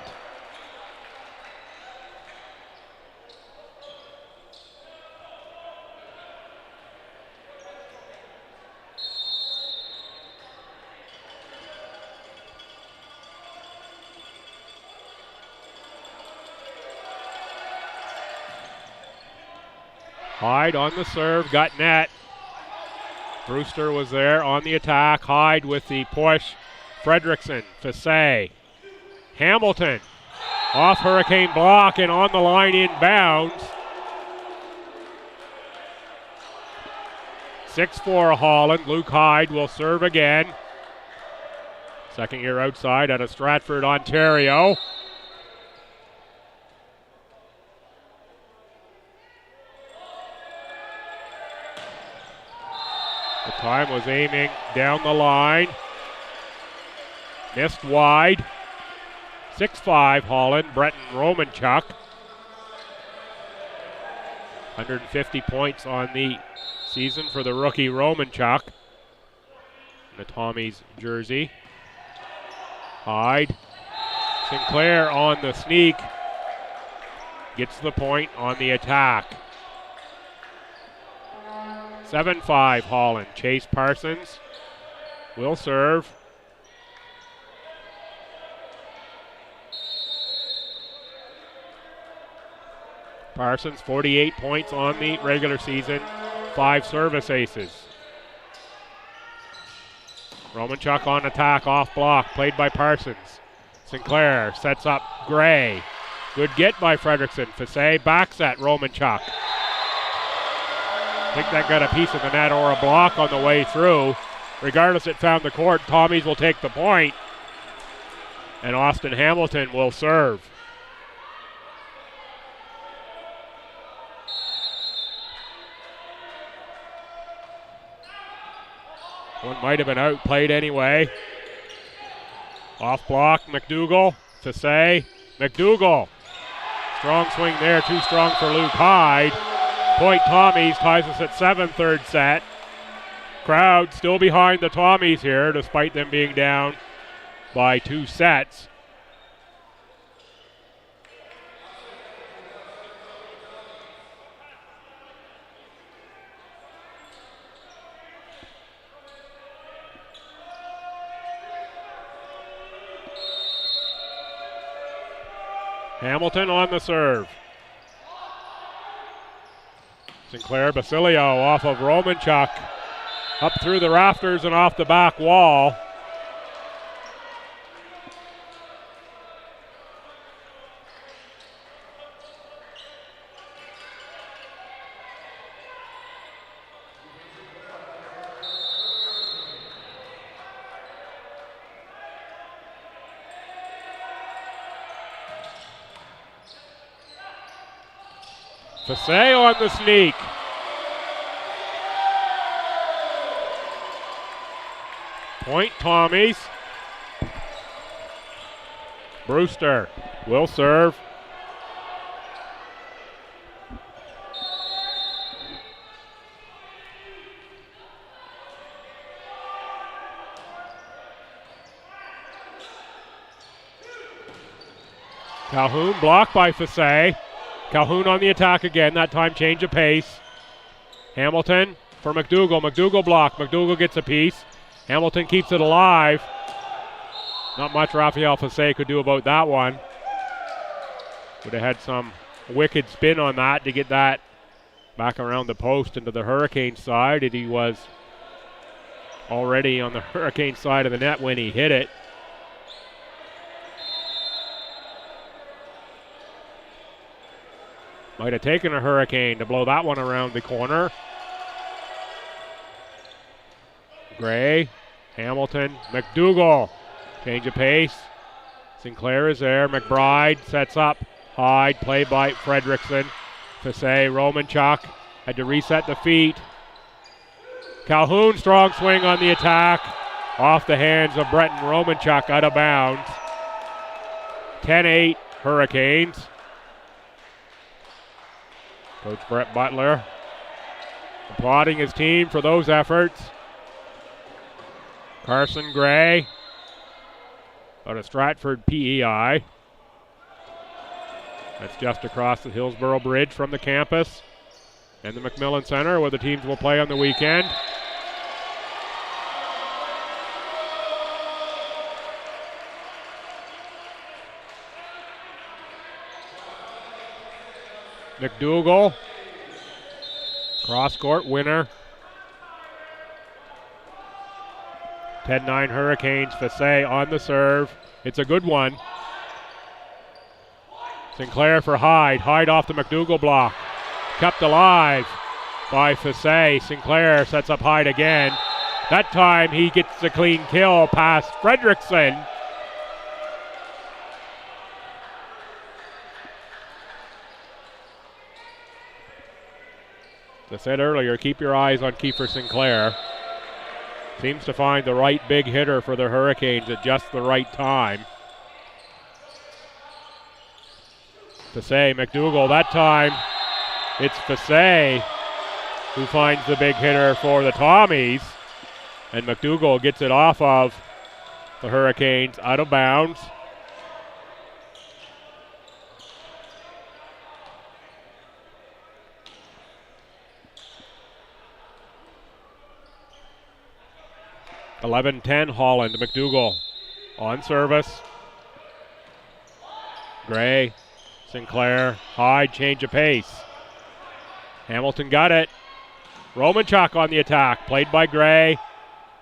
Hyde on the serve, got net. Brewster was there on the attack. Hyde with the push. Fredrickson, Fassé. Hamilton off Hurricane block and on the line inbounds. 6-4 Holland. Luke Hyde will serve again. Second year outside out of Stratford, Ontario. The time was aiming down the line. Missed wide. 6-5 Holland. Breton Romanchuk. 150 points on the season for the rookie Romanchuk. In the Tommy's jersey. Hyde. Sinclair on the sneak. Gets the point on the attack. 7-5 Holland. Chase Parsons will serve. Parsons, 48 points on the regular season, 5 service aces. Romanchuk on attack, off block, played by Parsons. Sinclair sets up Gray. Good get by Fredrickson. Fasse backs at Romanchuk. I think that got a piece of the net or a block on the way through. Regardless, it found the court. Tommies will take the point, and Austin Hamilton will serve. One might have been outplayed anyway. Off block, McDougall, Fasse, McDougall. Strong swing there, too strong for Luke Hyde. Point Tommies ties us at 7, third set. Crowd still behind the Tommies here, despite them being down by 2 sets. Hamilton on the serve. Sinclair Basilio off of Romanchuk. Up through the rafters and off the back wall. Fasse on the sneak. Point Tommies. Brewster will serve. Calhoun blocked by Fasse. Calhoun on the attack again, that time change of pace. Hamilton for McDougall. McDougall blocked. McDougall gets a piece. Hamilton keeps it alive. Not much Rafael Fasse could do about that one. Would have had some wicked spin on that to get that back around the post into the Hurricane side. And he was already on the Hurricane side of the net when he hit it. Might have taken a Hurricane to blow that one around the corner. Gray, Hamilton, McDougall. Change of pace. Sinclair is there. McBride sets up. Hyde, played by Fredrickson. Fasse, Romanchuk had to reset the feet. Calhoun, strong swing on the attack. Off the hands of Breton Romanchuk, out of bounds. 10-8 Hurricanes. Coach Brett Butler applauding his team for those efforts. Carson Gray out of Stratford PEI. That's just across the Hillsborough Bridge from the campus and the McMillan Center, where the teams will play on the weekend. McDougall, cross-court winner. 10-9 Hurricanes. Fasse on the serve. It's a good one. Sinclair for Hyde. Hyde off the McDougall block. Kept alive by Fasse. Sinclair sets up Hyde again. That time he gets a clean kill past Fredrickson. As I said earlier, keep your eyes on Kiefer Sinclair. Seems to find the right big hitter for the Hurricanes at just the right time. Fasse, McDougall, that time it's Fasse who finds the big hitter for the Tommies. And McDougall gets it off of the Hurricanes out of bounds. (11-10) Holland. McDougall on service. Gray Sinclair, Hyde, change of pace. Hamilton got it. Romanchuk on the attack, played by Gray.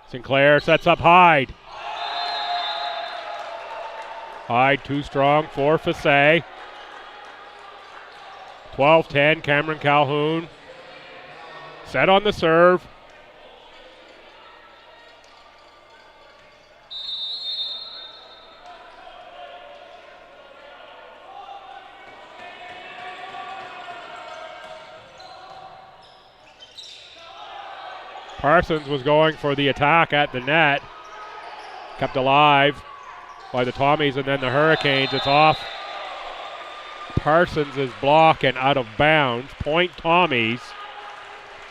Sinclair sets up Hyde. Hyde too strong for Fassé. 12-10, Cameron Calhoun. Set on the serve. Parsons was going for the attack at the net. Kept alive by the Tommies and then the Hurricanes. It's off Parsons' block and out of bounds. Point Tommies.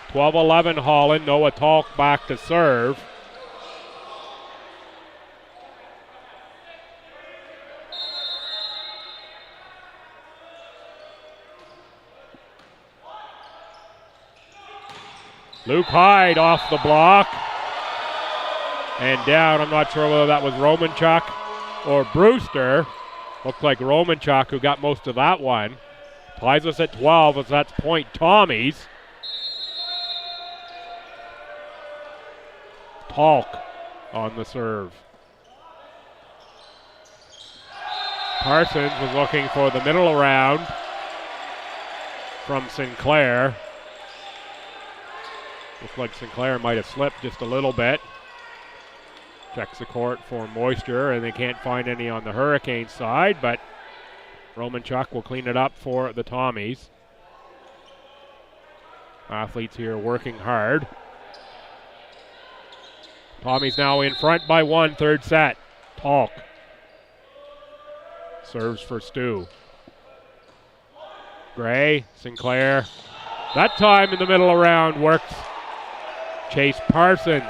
12-11 Holland. Noah Talk back to serve. Luke Hyde off the block and down. I'm not sure whether that was Romanchuk or Brewster. Looked like Romanchuk who got most of that one. Ties us at 12 as that's point Tommies. Talk on the serve. Parsons was looking for the middle around from Sinclair. Looks like Sinclair might have slipped just a little bit. Checks the court for moisture, and they can't find any on the Hurricane side, but Romanchuk will clean it up for the Tommies. Athletes here working hard. Tommies now in front by one, third set. Talk. Serves for Stu. Gray, Sinclair. That time in the middle around works. Chase Parsons.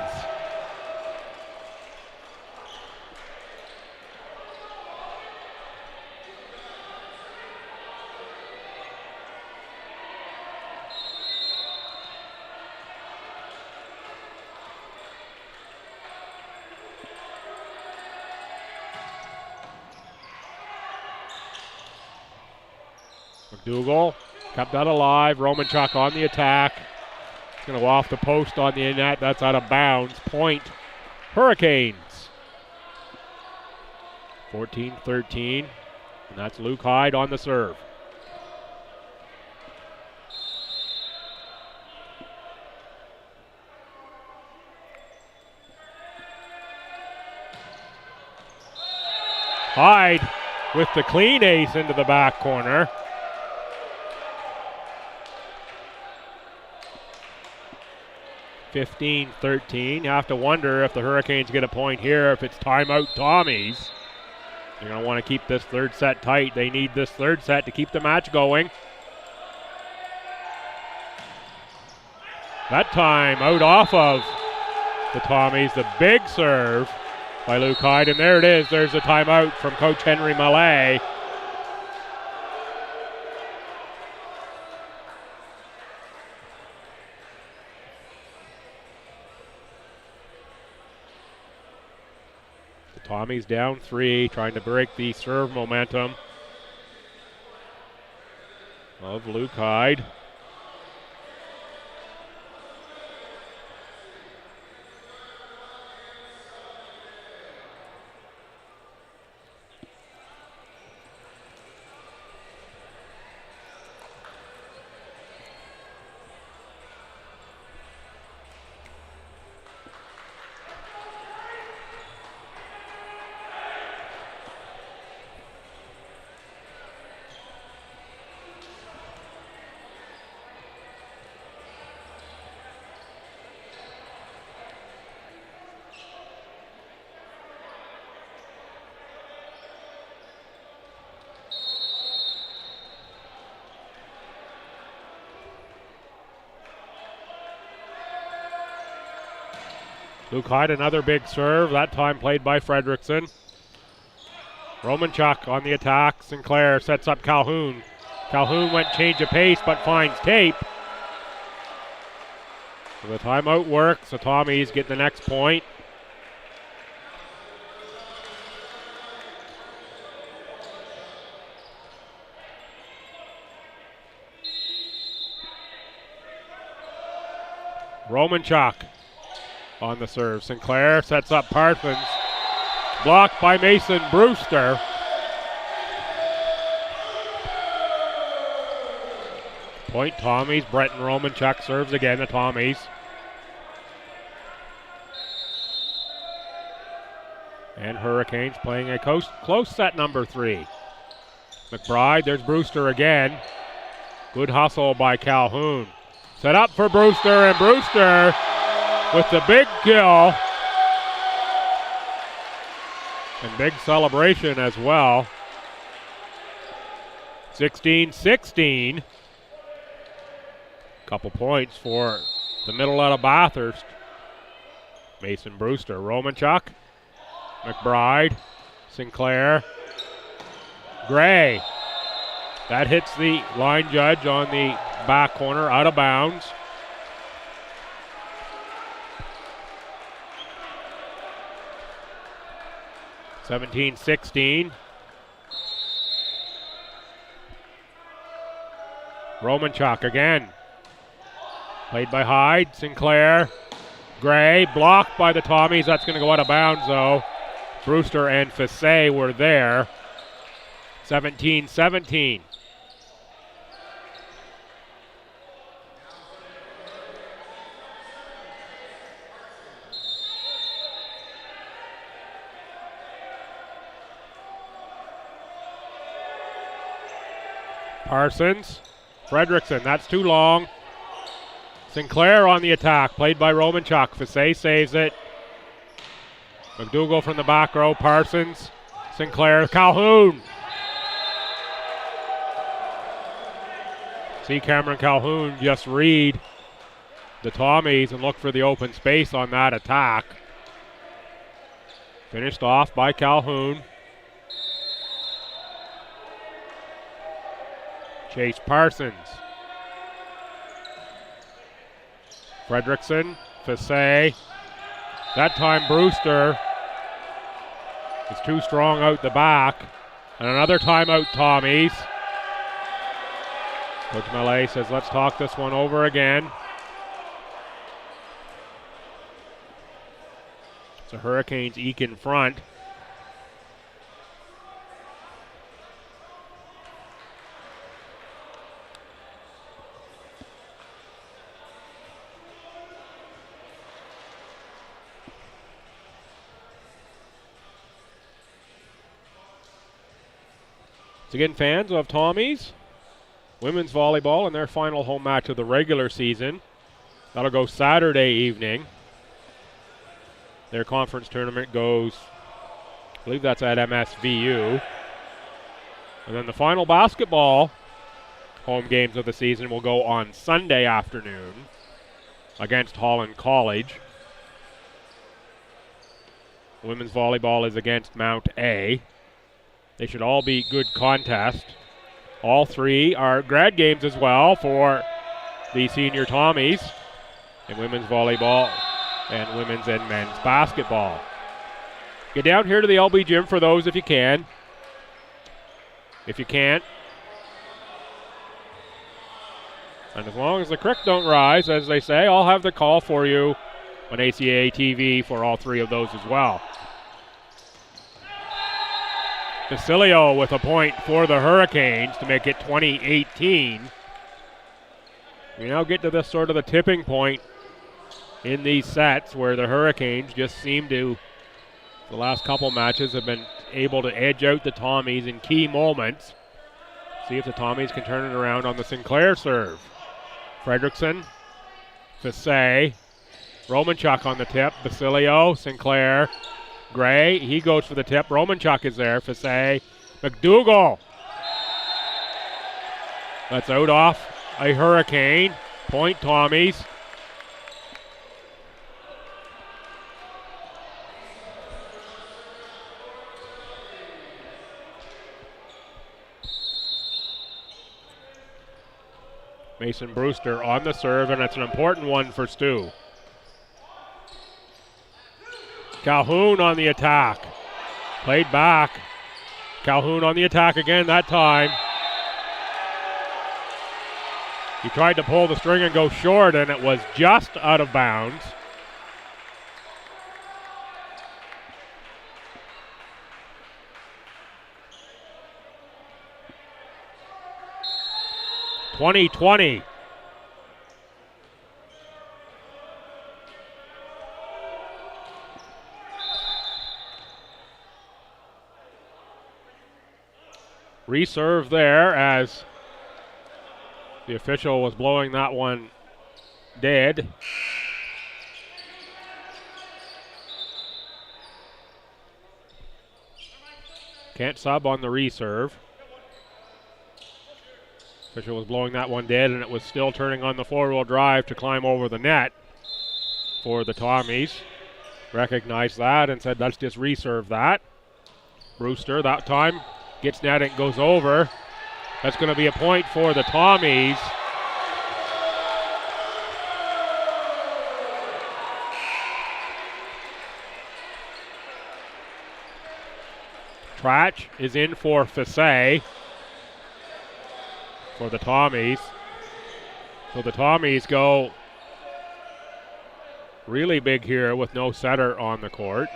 McDougall kept that alive. Romanchuk on the attack. It's going to go off the post on the net. That's out of bounds. Point Hurricanes. 14-13. And that's Luke Hyde on the serve. Hyde with the clean ace into the back corner. (15-13). You have to wonder if the Hurricanes get a point here, if it's timeout Tommies. They're going to want to keep this third set tight. They need this third set to keep the match going. That time out off of the Tommies. The big serve by Luke Hyde, and there it is. There's a timeout from Coach Henry Mallet. Tommies down 3, trying to break the serve momentum of Luke Hyde. Luke Hyde, another big serve, that time played by Fredrickson. Romanchuk on the attack. Sinclair sets up Calhoun. Calhoun went change of pace but finds tape. So the timeout works. The Tommies get the next point. Romanchuk on the serve. Sinclair sets up Parsons. Blocked by Mason Brewster. Point Tommies. Brenton Romanchuk serves again, the Tommies. And Hurricanes playing a close set number 3. McBride, there's Brewster again. Good hustle by Calhoun. Set up for Brewster, and Brewster with the big kill. And big celebration as well. 16-16. Couple points for the middle out of Bathurst. Mason Brewster, Romanchuk, McBride, Sinclair, Gray. That hits the line judge on the back corner, out of bounds. (17-16). Romanchuk again. Played by Hyde, Sinclair, Gray, blocked by the Tommies. That's going to go out of bounds though. Brewster and Fassé were there. 17-17. Parsons, Fredrickson, that's too long. Sinclair on the attack, played by Romanchuk. Fassé saves it. McDougall from the back row, Parsons, Sinclair, Calhoun. See Cameron Calhoun just read the Tommies and look for the open space on that attack. Finished off by Calhoun. Chase Parsons. Fredrickson, Fassé. That time Brewster is too strong out the back. And another timeout, Tommies. Coach Mallet says, let's talk this one over again. So Hurricanes eke in front. So again, fans of Tommies women's volleyball in their final home match of the regular season. That'll go Saturday evening. Their conference tournament goes, I believe that's at MSVU. And then the final basketball home games of the season will go on Sunday afternoon against Holland College. Women's volleyball is against Mount A. They should all be good contests. All three are grad games as well for the senior Tommies in women's volleyball and women's and men's basketball. Get down here to the LB gym for those if you can. If you can't. And as long as the creek don't rise, as they say, I'll have the call for you on ACAA TV for all three of those as well. Basilio with a point for the Hurricanes to make it 20-18. We now get to this sort of the tipping point in these sets where the Hurricanes just seem to, the last couple matches, have been able to edge out the Tommies in key moments. See if the Tommies can turn it around on the Sinclair serve. Fredrickson, Fassé, Romanchuk on the tip, Basilio, Sinclair, Gray, he goes for the tip. Romanchuk is there. Fassé, McDougall. That's out off a Hurricane. Point Tommies. Mason Brewster on the serve, and it's an important one for Stu. Calhoun on the attack. Played back. Calhoun on the attack again that time. He tried to pull the string and go short, and it was just out of bounds. (20-20). Reserve there as the official was blowing that one dead. Can't sub on the reserve. Official was blowing that one dead, and it was still turning on the four-wheel drive to climb over the net for the Tommies. Recognized that and said, let's just reserve that. Brewster that time gets net and goes over. That's going to be a point for the Tommies. Trach is in for Fassé for the Tommies. So the Tommies go really big here with no setter on the court.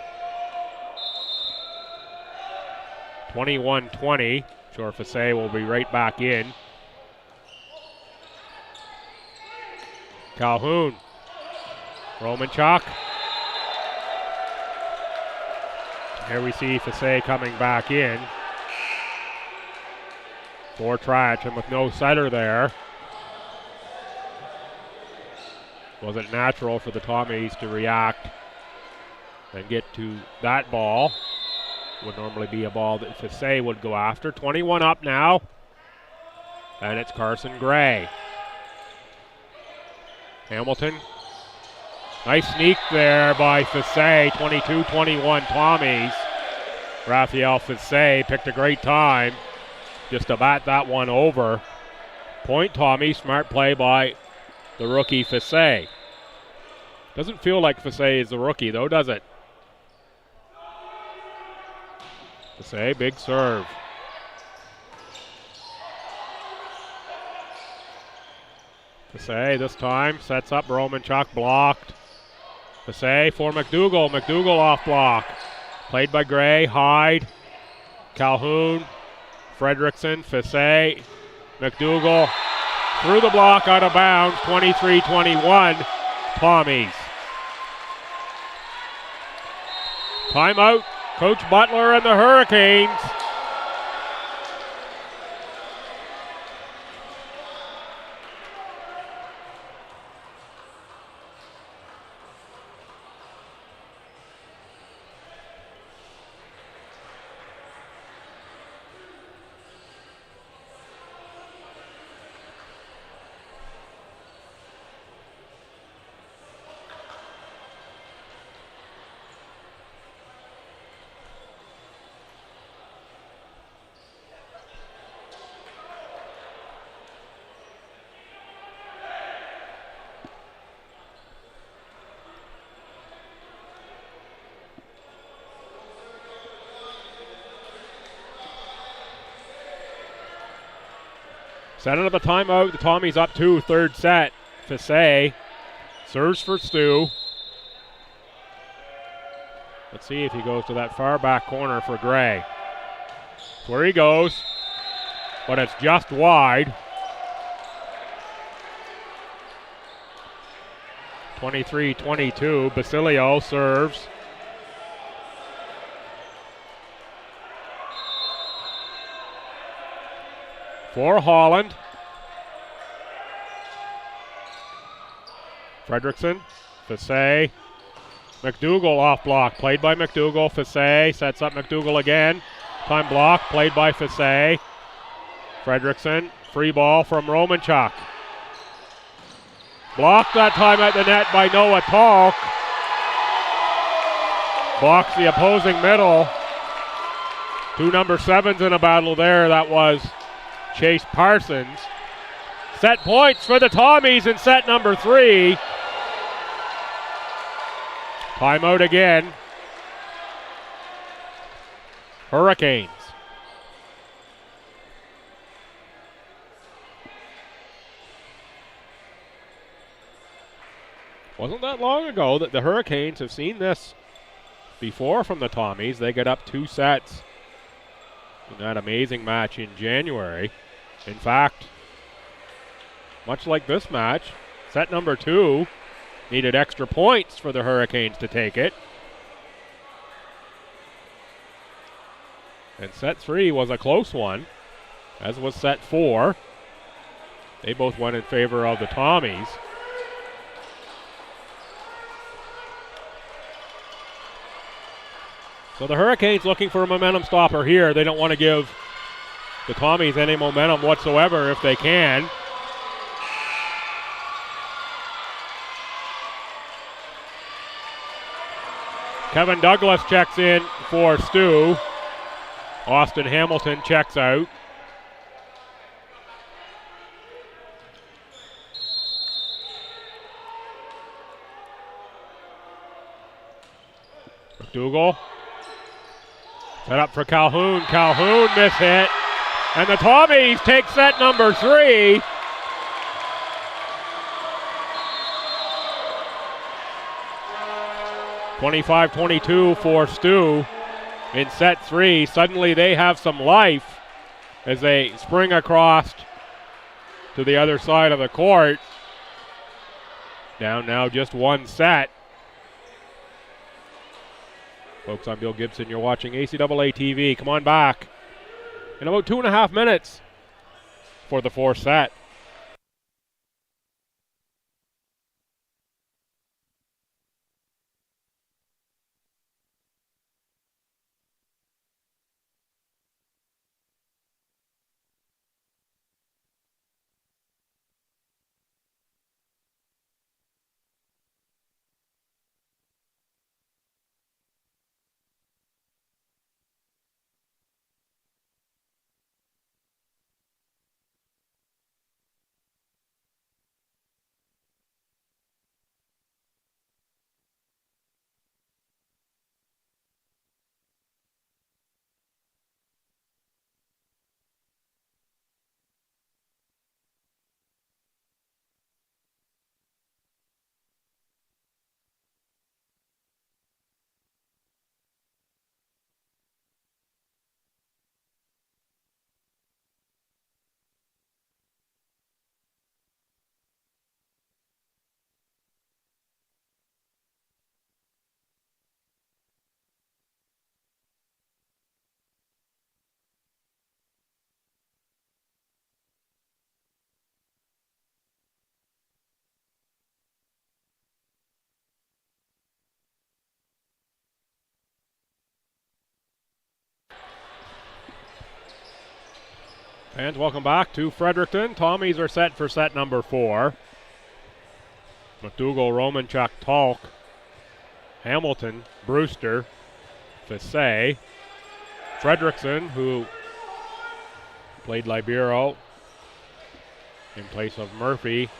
21-20. Sure, Fassé will be right back in. Calhoun. Romanchuk. Here we see Fassé coming back in for Trach, and with no setter there, wasn't natural for the Tommies to react and get to that ball. Would normally be a ball that Fassé would go after. 21 up now, and it's Carson Gray. Hamilton. Nice sneak there by Fassé. 22-21 Tommies. Raphael Fassé picked a great time just to bat that one over. Point Tommy. Smart play by the rookie Fassé. Doesn't feel like Fassé is the rookie though, does it? Fassé, big serve. Fassé this time sets up Romanchuk, blocked. Fassé for McDougall. McDougall off block. Played by Gray, Hyde, Calhoun, Fredrickson, Fassé, McDougall through the block, out of bounds. 23-21 Tommies. Timeout. Coach Butler and the Hurricanes. Set out of the timeout. The Tommies up 2, third set. Fassé serves for STU. Let's see if he goes to that far back corner for Gray. That's where he goes, but it's just wide. 23-22. Basilio serves. For Holland. Fredrickson, Fassé, McDougall off block, played by McDougall. Fassé sets up McDougall again. Time block, played by Fassé. Fredrickson, free ball from Romanchuk. Blocked that time at the net by Noah Talk. Blocks the opposing middle. Two number 7s in a battle there. That was Chase Parsons. Set points for the Tommies in set number 3. Timeout again. Hurricanes. Wasn't that long ago that the Hurricanes have seen this before from the Tommies. They get up 2 sets in that amazing match in January. In fact, much like this match, set number 2 needed extra points for the Hurricanes to take it. And set 3 was a close one, as was set 4. They both went in favor of the Tommies. So the Hurricanes looking for a momentum stopper here. They don't want to give the Tommies any momentum whatsoever if they can. Kevin Douglas checks in for STU. Austin Hamilton checks out. McDougall. Set up for Calhoun. Calhoun miss hit. And the Tommies take set number 3. (25-22) for STU in set 3. Suddenly they have some life as they spring across to the other side of the court. Down now just 1 set. Folks, I'm Bill Gibson. You're watching ACAA TV. Come on back in about 2.5 minutes for the 4th set. And welcome back to Fredericton. Tommies are set for set number 4. McDougall, Romanchuk, Talk, Hamilton, Brewster, Fissé, Fredrickson, who played libero in place of Murphy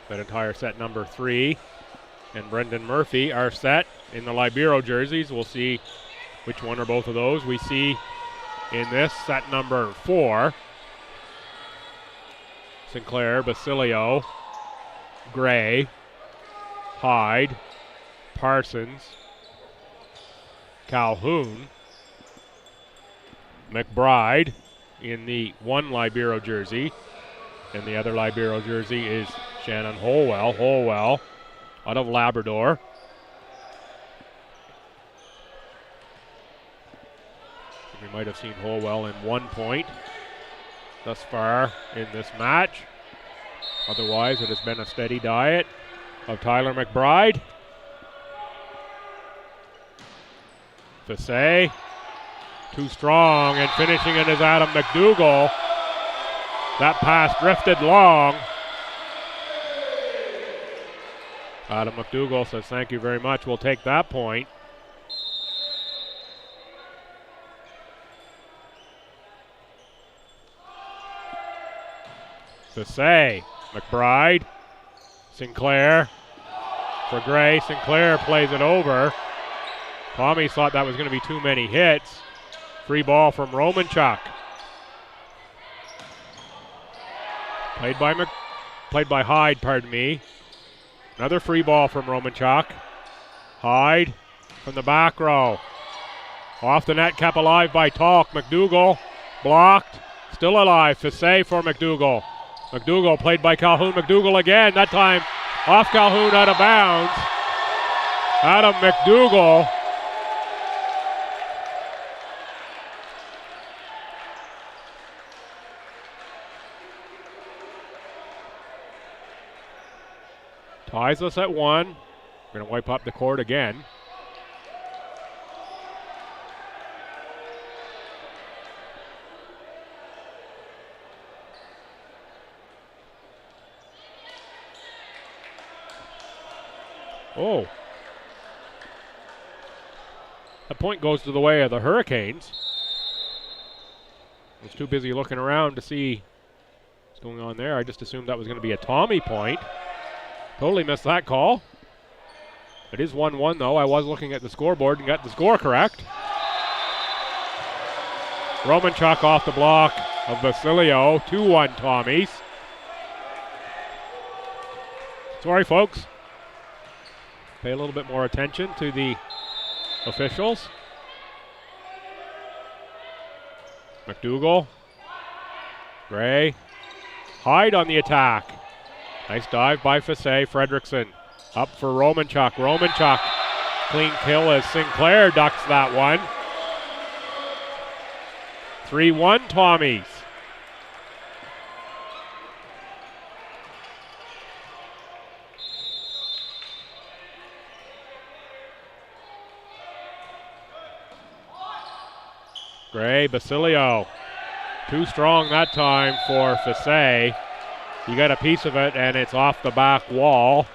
that entire set number 3, and Brendan Murphy are set in the libero jerseys. We'll see which one or both of those we see in this set number 4. Sinclair, Basilio, Gray, Hyde, Parsons, Calhoun, McBride in the 1 libero jersey, and the other libero jersey is Shannon Holwell. Holwell out of Labrador. We might have seen Holwell in 1 point thus far in this match. Otherwise, it has been a steady diet of Tyler McBride. Fissé, too strong, and finishing it is Adam McDougall. That pass drifted long. Adam McDougall says, thank you very much, we'll take that point. Fissé, McBride, Sinclair for Gray. Sinclair plays it over. Tommy thought that was going to be too many hits. Free ball from Romanchuk. Played by Hyde, pardon me. Another free ball from Romanchuk. Hyde from the back row. Off the net, kept alive by Talk. McDougall blocked. Still alive. Fisset for McDougall. McDougall played by Calhoun. McDougall again. That time off Calhoun, out of bounds. Adam McDougall. Ties us at 1. We're going to wipe up the court again. Oh. That point goes to the way of the Hurricanes. I was too busy looking around to see what's going on there. I just assumed that was going to be a Tommy point. Totally missed that call. It is 1-1 though. I was looking at the scoreboard and got the score correct. Romanchuk off the block of Basilio. 2-1 Tommies. Sorry folks. Pay a little bit more attention to the officials. McDougall. Gray. Hyde on the attack. Nice dive by Fisset. Fredrickson up for Romanchuk. Romanchuk. Clean kill as Sinclair ducks that one. 3-1 Tommies. Gray, Basilio. Too strong that time for Fisset. He got a piece of it, and it's off the back wall.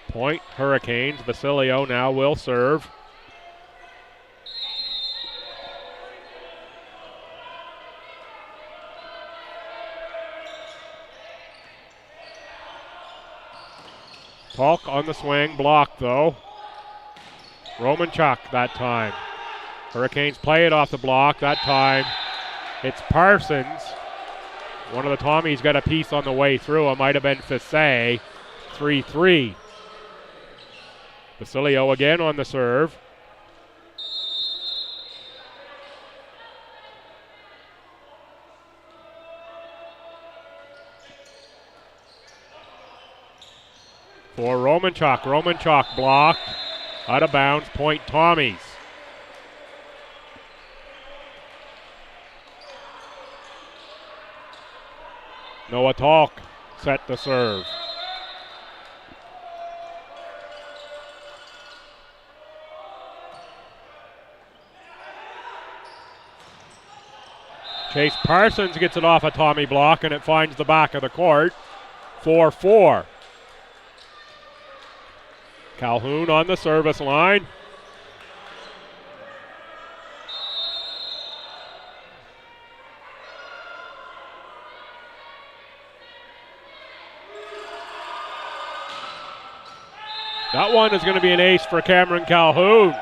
Point Hurricanes. Basilio now will serve. Talk on the swing, blocked though. Romanchuk that time. Hurricanes play it off the block. That time it's Parsons. One of the Tommies got a piece on the way through. It might have been Fisset. 3-3. Basilio again on the serve. For Romanchuk. Romanchuk blocked. Out of bounds. Point Tommies. Noah Talk set the serve. Chase Parsons gets it off a Tommy block and it finds the back of the court. 4-4. Calhoun on the service line. That one is going to be an ace for Cameron Calhoun.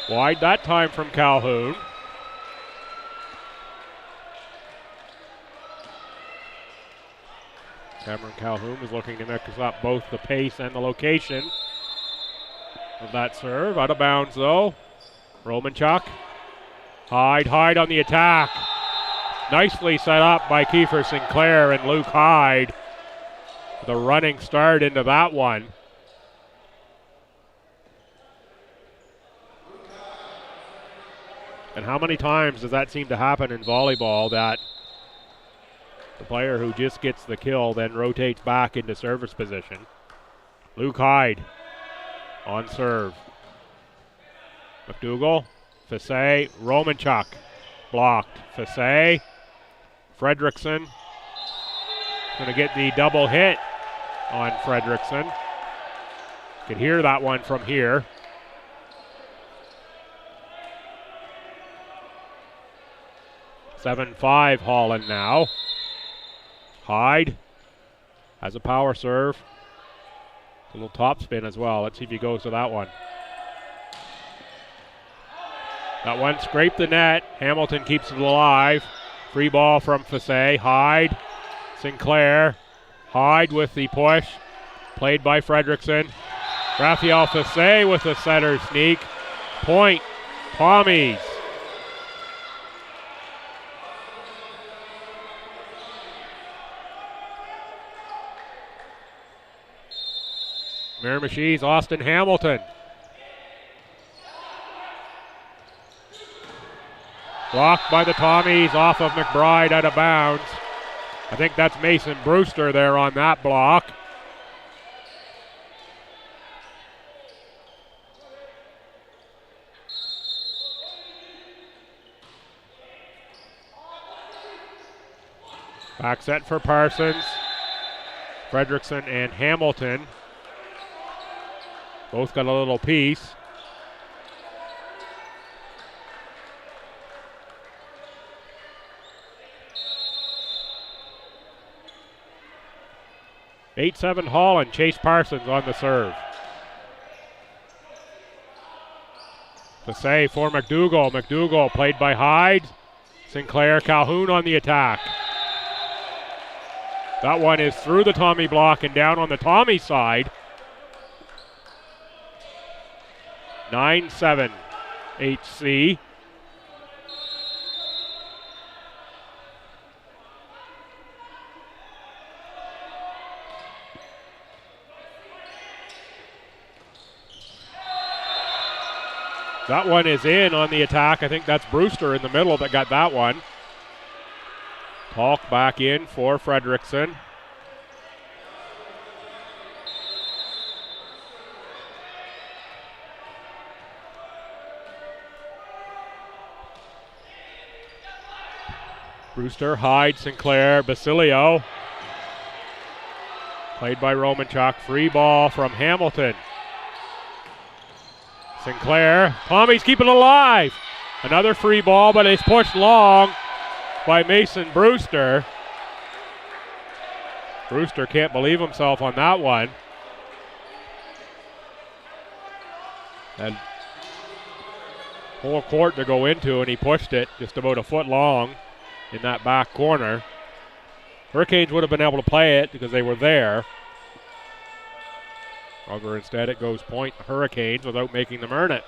Wide that time from Calhoun. Cameron Calhoun is looking to mix up both the pace and the location of that serve. Out of bounds though. Romanchuk. Hyde on the attack. Nicely set up by Kiefer Sinclair and Luke Hyde. The running start into that one. And how many times does that seem to happen in volleyball, that the player who just gets the kill then rotates back into service position? Luke Hyde on serve. McDougall, Fisset, Romanchuk blocked. Fisset, Fredrickson going to get the double hit on Fredrickson. Could hear that one from here. 7-5 Holland now. Hyde has a power serve. A little top spin as well. Let's see if he goes to that one. That one scraped the net. Hamilton keeps it alive. Free ball from Fassé. Hyde. Sinclair. Hyde with the push. Played by Fredrickson. Raphael Fassé with the center sneak. Point. Tommies. Miramichi's Austin Hamilton. Blocked by the Tommies off of McBride out of bounds. I think that's Mason Brewster there on that block. Back set for Parsons. Fredrickson and Hamilton. Both got a little piece. (8-7) Holland. Chase Parsons on the serve. Fassé for McDougall. McDougall played by Hyde. Sinclair, Calhoun on the attack. That one is through the Tommy block and down on the Tommy side. 9-7 HC. That one is in on the attack. I think that's Brewster in the middle that got that one. Talk back in for Fredrickson. Brewster, Hyde, Sinclair, Basilio. Played by Romanchuk. Free ball from Hamilton. Sinclair. Tommy's keeping it alive. Another free ball, but it's pushed long by Mason Brewster. Brewster can't believe himself on that one. And whole court to go into, and he pushed it just about a foot long in that back corner. Hurricanes would have been able to play it because they were there. However, instead it goes point Hurricanes without making them earn it.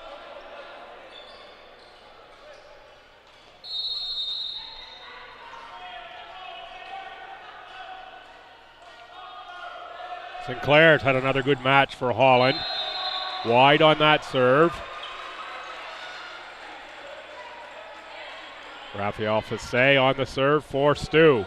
Sinclair's had another good match for Holland. Wide on that serve. Raphael Fassé on the serve for STU.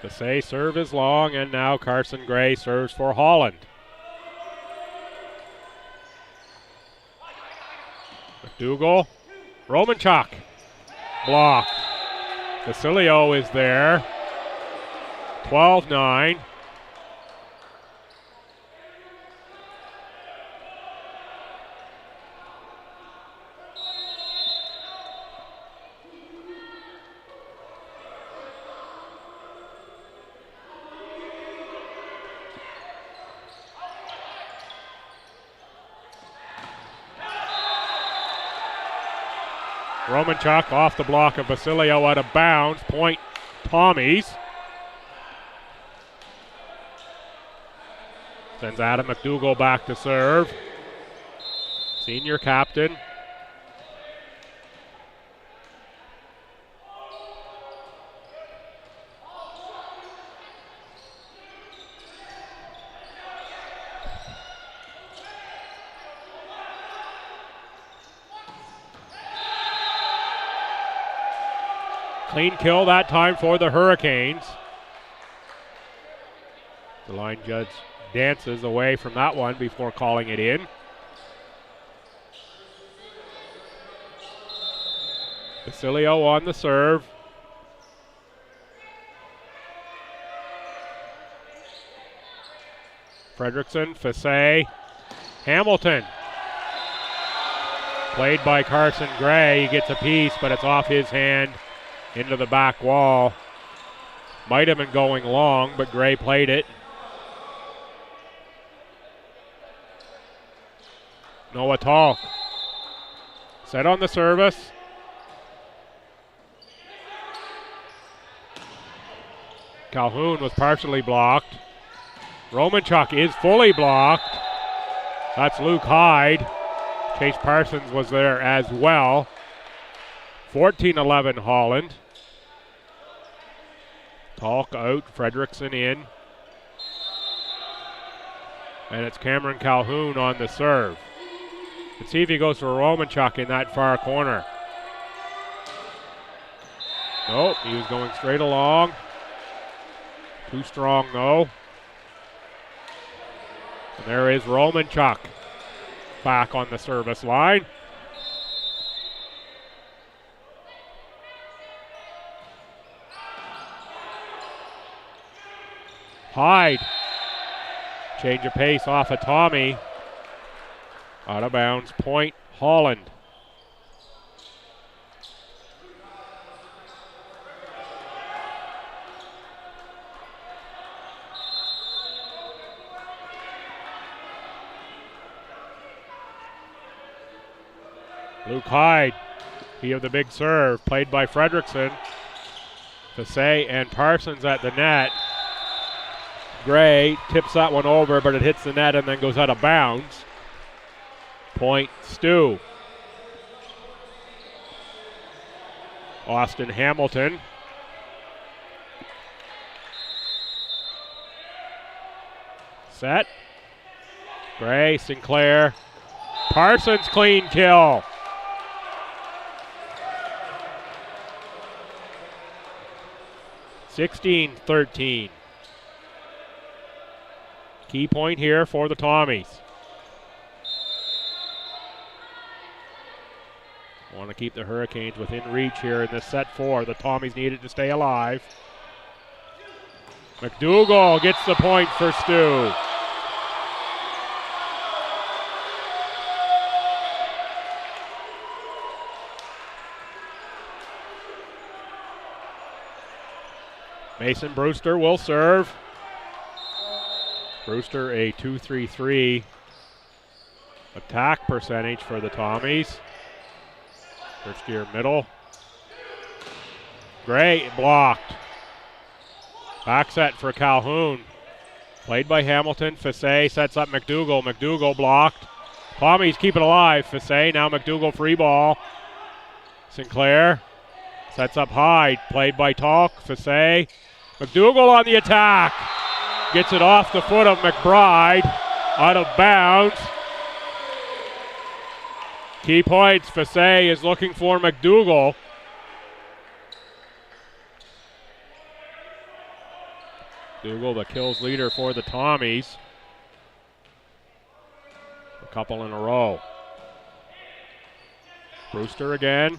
Fassé serve is long, and now Carson Gray serves for Holland. McDougall, Romanchuk, blocked. Basilio is there. 12-9. Romanchuk off the block of Basilio out of bounds. Point Tommies. Sends Adam McDougall back to serve. Senior captain. Clean kill that time for the Hurricanes. The line judge dances away from that one before calling it in. Basilio on the serve. Fredrickson, Fasse, Hamilton. Played by Carson Gray. He gets a piece, but it's off his hand into the back wall. Might have been going long, but Gray played it. Noah Talk. Set on the service. Calhoun was partially blocked. Romanchuk is fully blocked. That's Luke Hyde. Chase Parsons was there as well. 14-11 Holland. Talk out, Fredrickson in. And it's Cameron Calhoun on the serve. Let's see if he goes for Romanchuk in that far corner. Nope, he was going straight along. Too strong though. And there is Romanchuk back on the service line. Hyde. Change of pace off of Tommy. Out of bounds, point Holland. Luke Hyde, he of the big serve, played by Fredrickson. Fasse and Parsons at the net. Gray tips that one over, but it hits the net and then goes out of bounds. Point STU. Austin Hamilton. Set. Gray, Sinclair. Parsons clean kill. (16-13). Key point here for the Tommies. Want to keep the Hurricanes within reach here in this set 4. The Tommies need it to stay alive. McDougall gets the point for STU. Mason Brewster will serve. Brewster a .233 attack percentage for the Tommies. First gear middle. Gray blocked. Back set for Calhoun. Played by Hamilton. Fasse sets up McDougall. McDougall blocked. Tommies keep it alive. Fasse, now McDougall free ball. Sinclair sets up Hyde. Played by Talk. Fasse. McDougall on the attack. Gets it off the foot of McBride. Out of bounds. Key points. Fasse is looking for McDougall. McDougall, the kills leader for the Tommies. A couple in a row. Brewster again.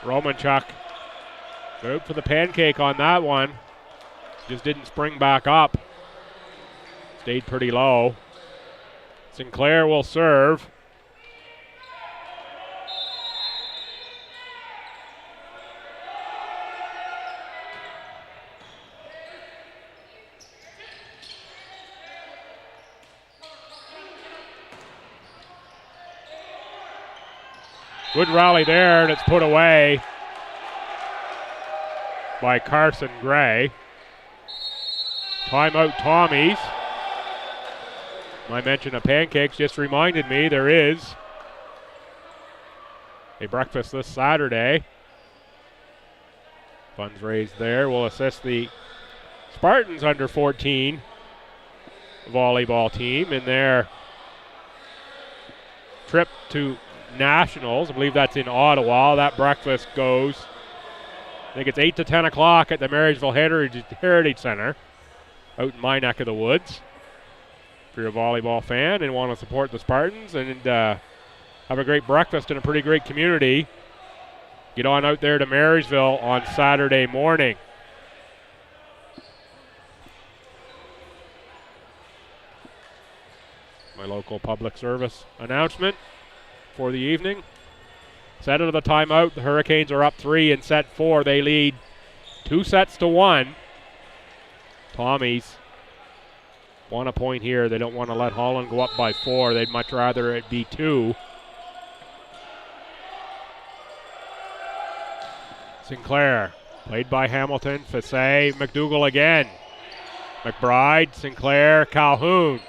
Romanchuk. Good for the pancake on that one. Just didn't spring back up. Stayed pretty low. Sinclair will serve. Good rally there, and it's put away by Carson Gray. Timeout Tommies. My mention of pancakes just reminded me there is a breakfast this Saturday. Funds raised there will assist the Spartans under 14 volleyball team in their trip to Nationals. I believe that's in Ottawa. That breakfast goes think it's 8 to 10 o'clock at the Marysville Heritage Center out in my neck of the woods. If you're a volleyball fan and want to support the Spartans and have a great breakfast in a pretty great community, get on out there to Marysville on Saturday morning. My local public service announcement for the evening. Set out of the timeout, the Hurricanes are up 3 in set 4. They lead 2-1. Tommies want a point here. They don't want to let Holland go up by 4. They'd much rather it be 2. Sinclair, played by Hamilton, Fassé, McDougall again. McBride, Sinclair, Calhoun.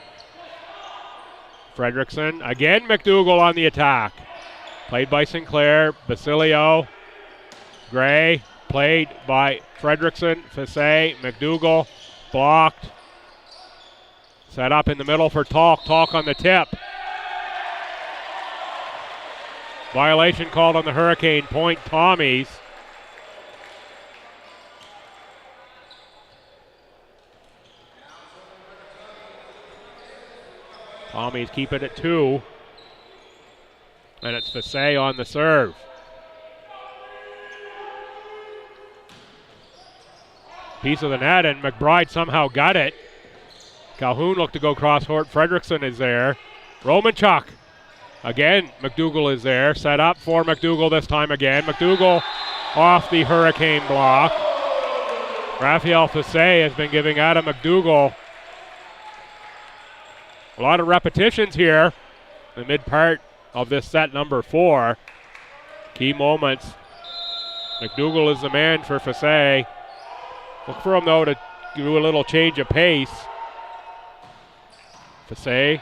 Fredrickson, again McDougall on the attack. Played by Sinclair, Basilio, Gray, played by Fredrickson, Fassé, McDougall, blocked. Set up in the middle for Talk on the tip. Violation called on the Hurricane, point Tommies. Tommies keep it at 2. And it's Fassé on the serve. Piece of the net, and McBride somehow got it. Calhoun looked to go cross-court. Fredrickson is there. Romanchuk. Again, McDougall is there. Set up for McDougall this time again. McDougall off the Hurricane block. Raphael Fassé has been giving Adam McDougall a lot of repetitions here in the mid part of this set number 4. Key moments. McDougall is the man for Fassé. Look for him, though, to do a little change of pace. Fassé,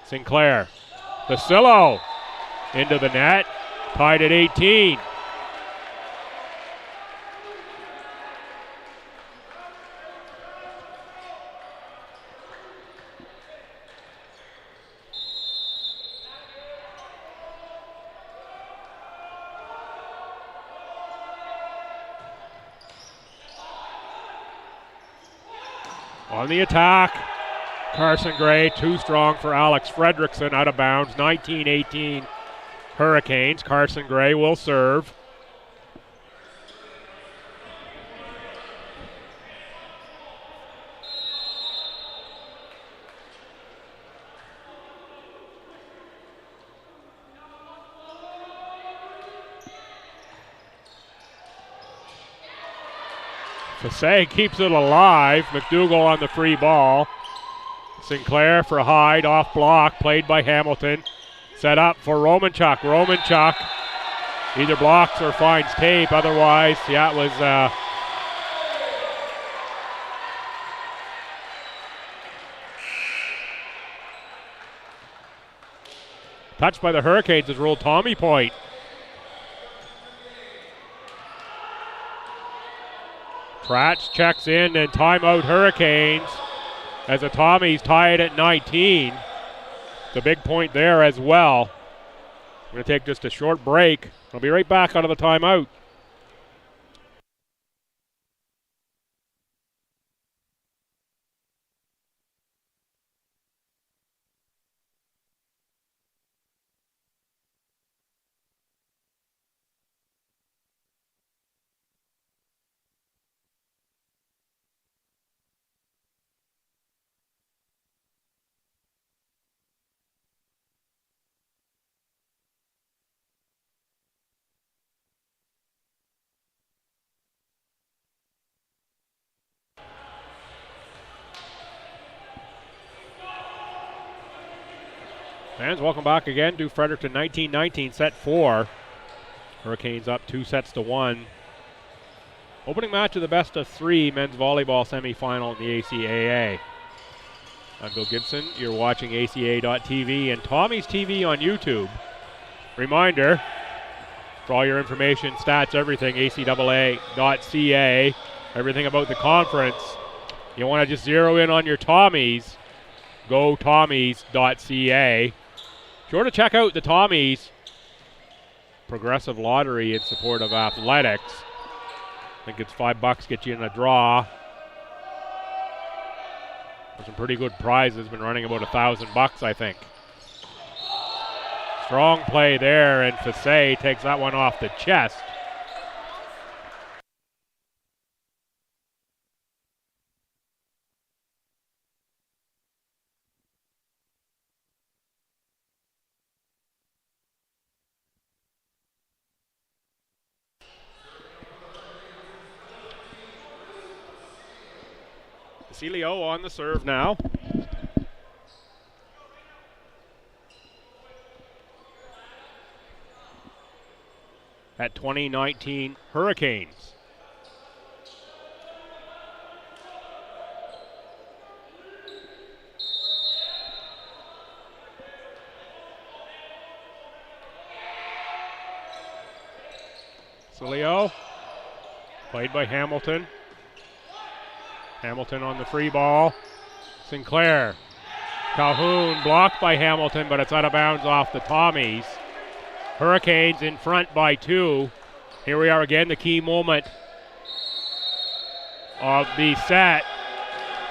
Sinclair. Basillo into the net. Tied at 18. On the attack, Carson Gray, too strong for Alex Fredrickson, out of bounds, 19-18 Hurricanes. Carson Gray will serve. Fassé keeps it alive. McDougall on the free ball. Sinclair for Hyde, off block, played by Hamilton. Set up for Romanchuk. Romanchuk either blocks or finds tape. Otherwise, yeah, it was touched by the Hurricanes is ruled Tommy point. Pratt checks in and timeout Hurricanes as the Tommies tie it at 19. The big point there as well. We're going to take just a short break. I'll be right back out of the timeout. Fans, welcome back again to Fredericton 19-19, set 4. Hurricanes up 2-1. Opening match of the best of 3 men's volleyball semifinal in the ACAA. I'm Bill Gibson. You're watching ACAA.tv and Tommy's TV on YouTube. Reminder, for all your information, stats, everything, ACAA.ca, everything about the conference. You want to just zero in on your Tommies, go Tommies.ca. Sure to check out the Tommies Progressive Lottery in support of athletics. I think it's $5, get you in a draw. There's some pretty good prizes, been running about $1,000, I think. Strong play there, and Fassé takes that one off the chest. Celio on the serve now. At 2019 Hurricanes. Celio, played by Hamilton. Hamilton on the free ball. Sinclair. Calhoun blocked by Hamilton, but it's out of bounds off the Tommies. Hurricanes in front by 2. Here we are again, the key moment of the set.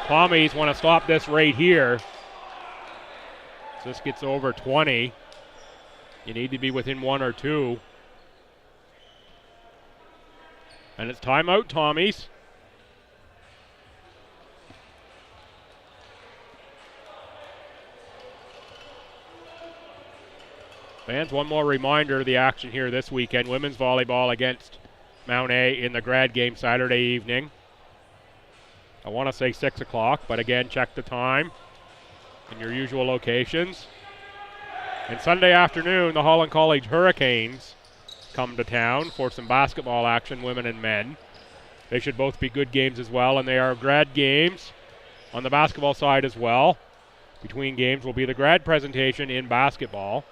Tommies want to stop this right here. So this gets over 20. You need to be within 1 or 2. And it's timeout, Tommies. Fans, one more reminder of the action here this weekend. Women's volleyball against Mount A in the grad game Saturday evening. I want to say 6 o'clock, but again, check the time in your usual locations. And Sunday afternoon, the Holland College Hurricanes come to town for some basketball action, women and men. They should both be good games as well, and they are grad games on the basketball side as well. Between games will be the grad presentation in basketball.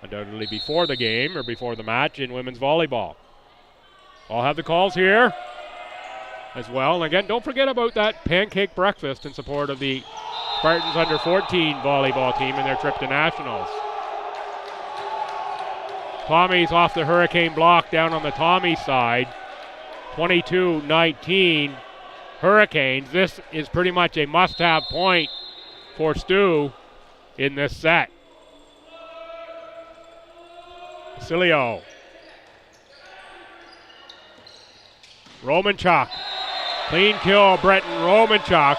Undoubtedly before the game or before the match in women's volleyball. I'll have the calls here as well. And again, don't forget about that pancake breakfast in support of the Spartans under 14 volleyball team in their trip to nationals. Tommies off the Hurricane block down on the Tommy side. 22-19 Hurricanes. This is pretty much a must-have point for Stu in this set. Cilio. Romanchuk. Clean kill, Breton Romanchuk.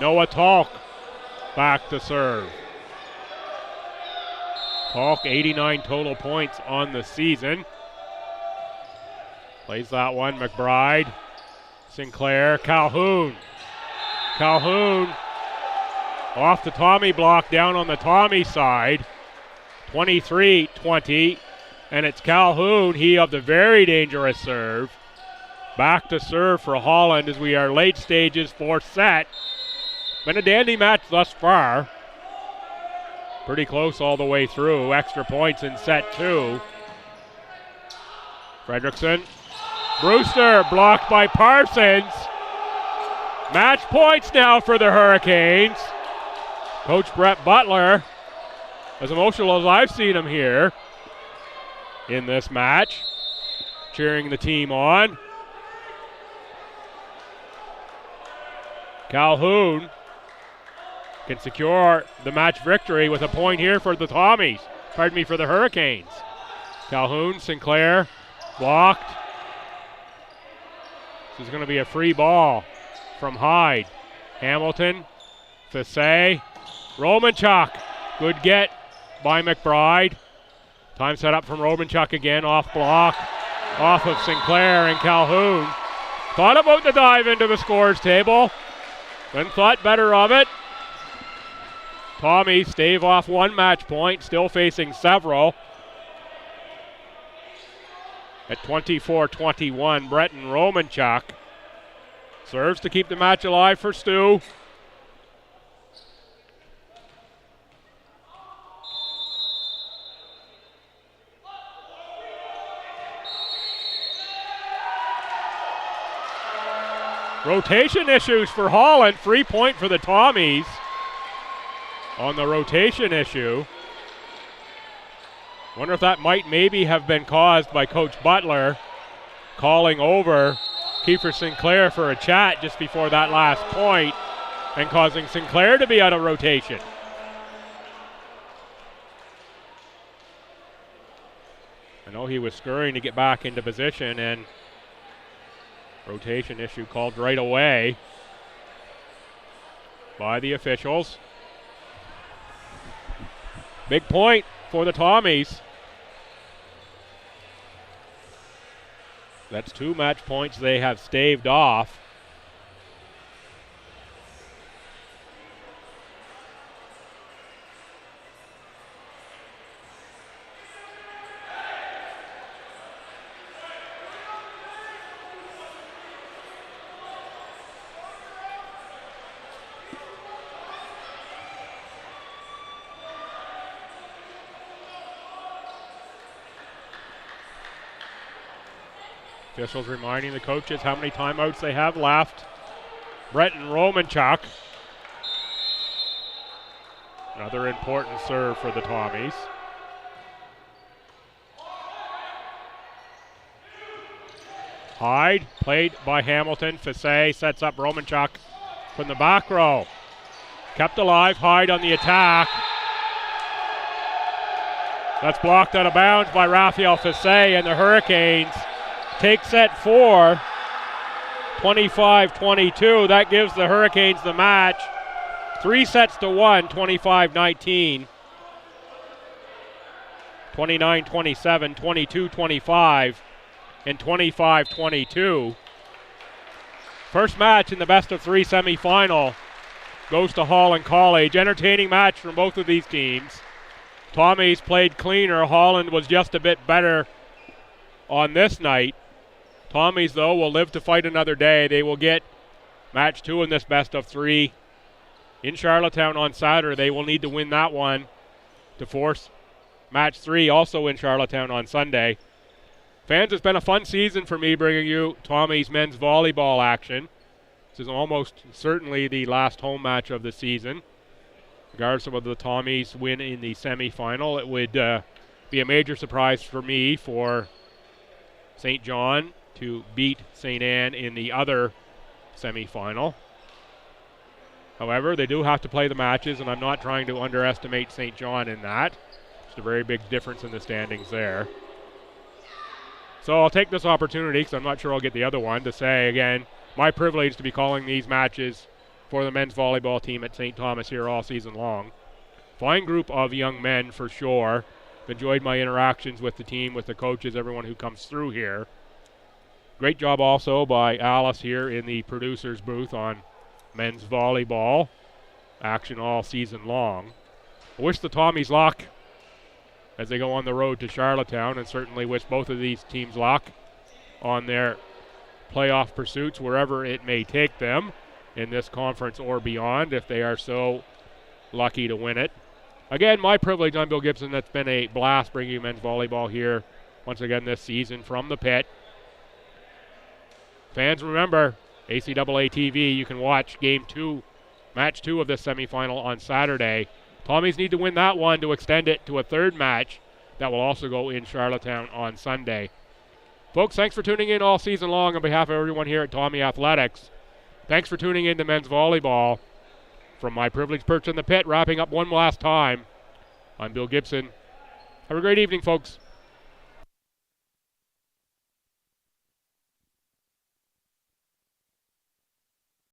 Noah Talk back to serve. Talk 89 total points on the season. Plays that one, McBride. Sinclair, Calhoun. Calhoun off the Tommy block down on the Tommy side. 23-20. And it's Calhoun, he of the very dangerous serve. Back to serve for Holland as we are late stages, fourth set. Been a dandy match thus far. Pretty close all the way through. Extra points in set 2. Fredrickson. Brewster blocked by Parsons. Match points now for the Hurricanes. Coach Brett Butler, as emotional as I've seen him here in this match, cheering the team on. Calhoun can secure the match victory with a point here for the Tommies. Pardon me, for the Hurricanes. Calhoun, Sinclair, blocked. This is going to be a free ball from Hyde. Hamilton, Fassé, Romanchuk. Good get by McBride. Time set up from Romanchuk again, off block, off of Sinclair, and Calhoun thought about the dive into the scores table, then thought better of it. Tommy stave off one match point, still facing several. At 24-21, Breton Romanchuk serves to keep the match alive for Stu. Rotation issues for Holland. Free point for the Tommies on the rotation issue. Wonder if that might maybe have been caused by Coach Butler calling over Kiefer Sinclair for a chat just before that last point and causing Sinclair to be out of rotation. I know he was scurrying to get back into position, and rotation issue called right away by the officials. Big point for the Tommies. That's 2 match points they have staved off. Officials reminding the coaches how many timeouts they have left. Breton Romanchuk. Another important serve for the Tommies. Hyde, played by Hamilton. Fassé sets up Romanchuk from the back row. Kept alive, Hyde on the attack. That's blocked out of bounds by Raphael Fassé, and the Hurricanes take set 4, 25-22. That gives the Hurricanes the match. 3 sets to 1, 25-19. 29-27, 22-25, and 25-22. First match in the best-of-3 semifinal goes to Holland College. Entertaining match from both of these teams. Tommies played cleaner. Holland was just a bit better on this night. Tommies, though, will live to fight another day. They will get match 2 in this best-of-3 in Charlottetown on Saturday. They will need to win that one to force match 3 also in Charlottetown on Sunday. Fans, it's been a fun season for me bringing you Tommies men's volleyball action. This is almost certainly the last home match of the season. Regardless of whether the Tommies win in the semifinal, it would be a major surprise for me for St. John to beat St. Anne in the other semifinal. However, they do have to play the matches, and I'm not trying to underestimate St. John in that. It's a very big difference in the standings there. So I'll take this opportunity, because I'm not sure I'll get the other one, to say again, my privilege to be calling these matches for the men's volleyball team at St. Thomas here all season long. Fine group of young men for sure. Enjoyed my interactions with the team, with the coaches, everyone who comes through here. Great job also by Alice here in the producer's booth on men's volleyball action all season long. I wish the Tommies luck as they go on the road to Charlottetown, and certainly wish both of these teams luck on their playoff pursuits wherever it may take them in this conference or beyond, if they are so lucky to win it. Again, my privilege. I'm Bill Gibson. It's been a blast bringing you men's volleyball here once again this season from the pit. Fans, remember, ACAA TV, you can watch Game 2, Match 2 of this semifinal on Saturday. Tommies need to win that one to extend it to a third match that will also go in Charlottetown on Sunday. Folks, thanks for tuning in all season long on behalf of everyone here at Tommy Athletics. Thanks for tuning in to men's volleyball. From my privileged perch in the pit, wrapping up one last time, I'm Bill Gibson. Have a great evening, folks.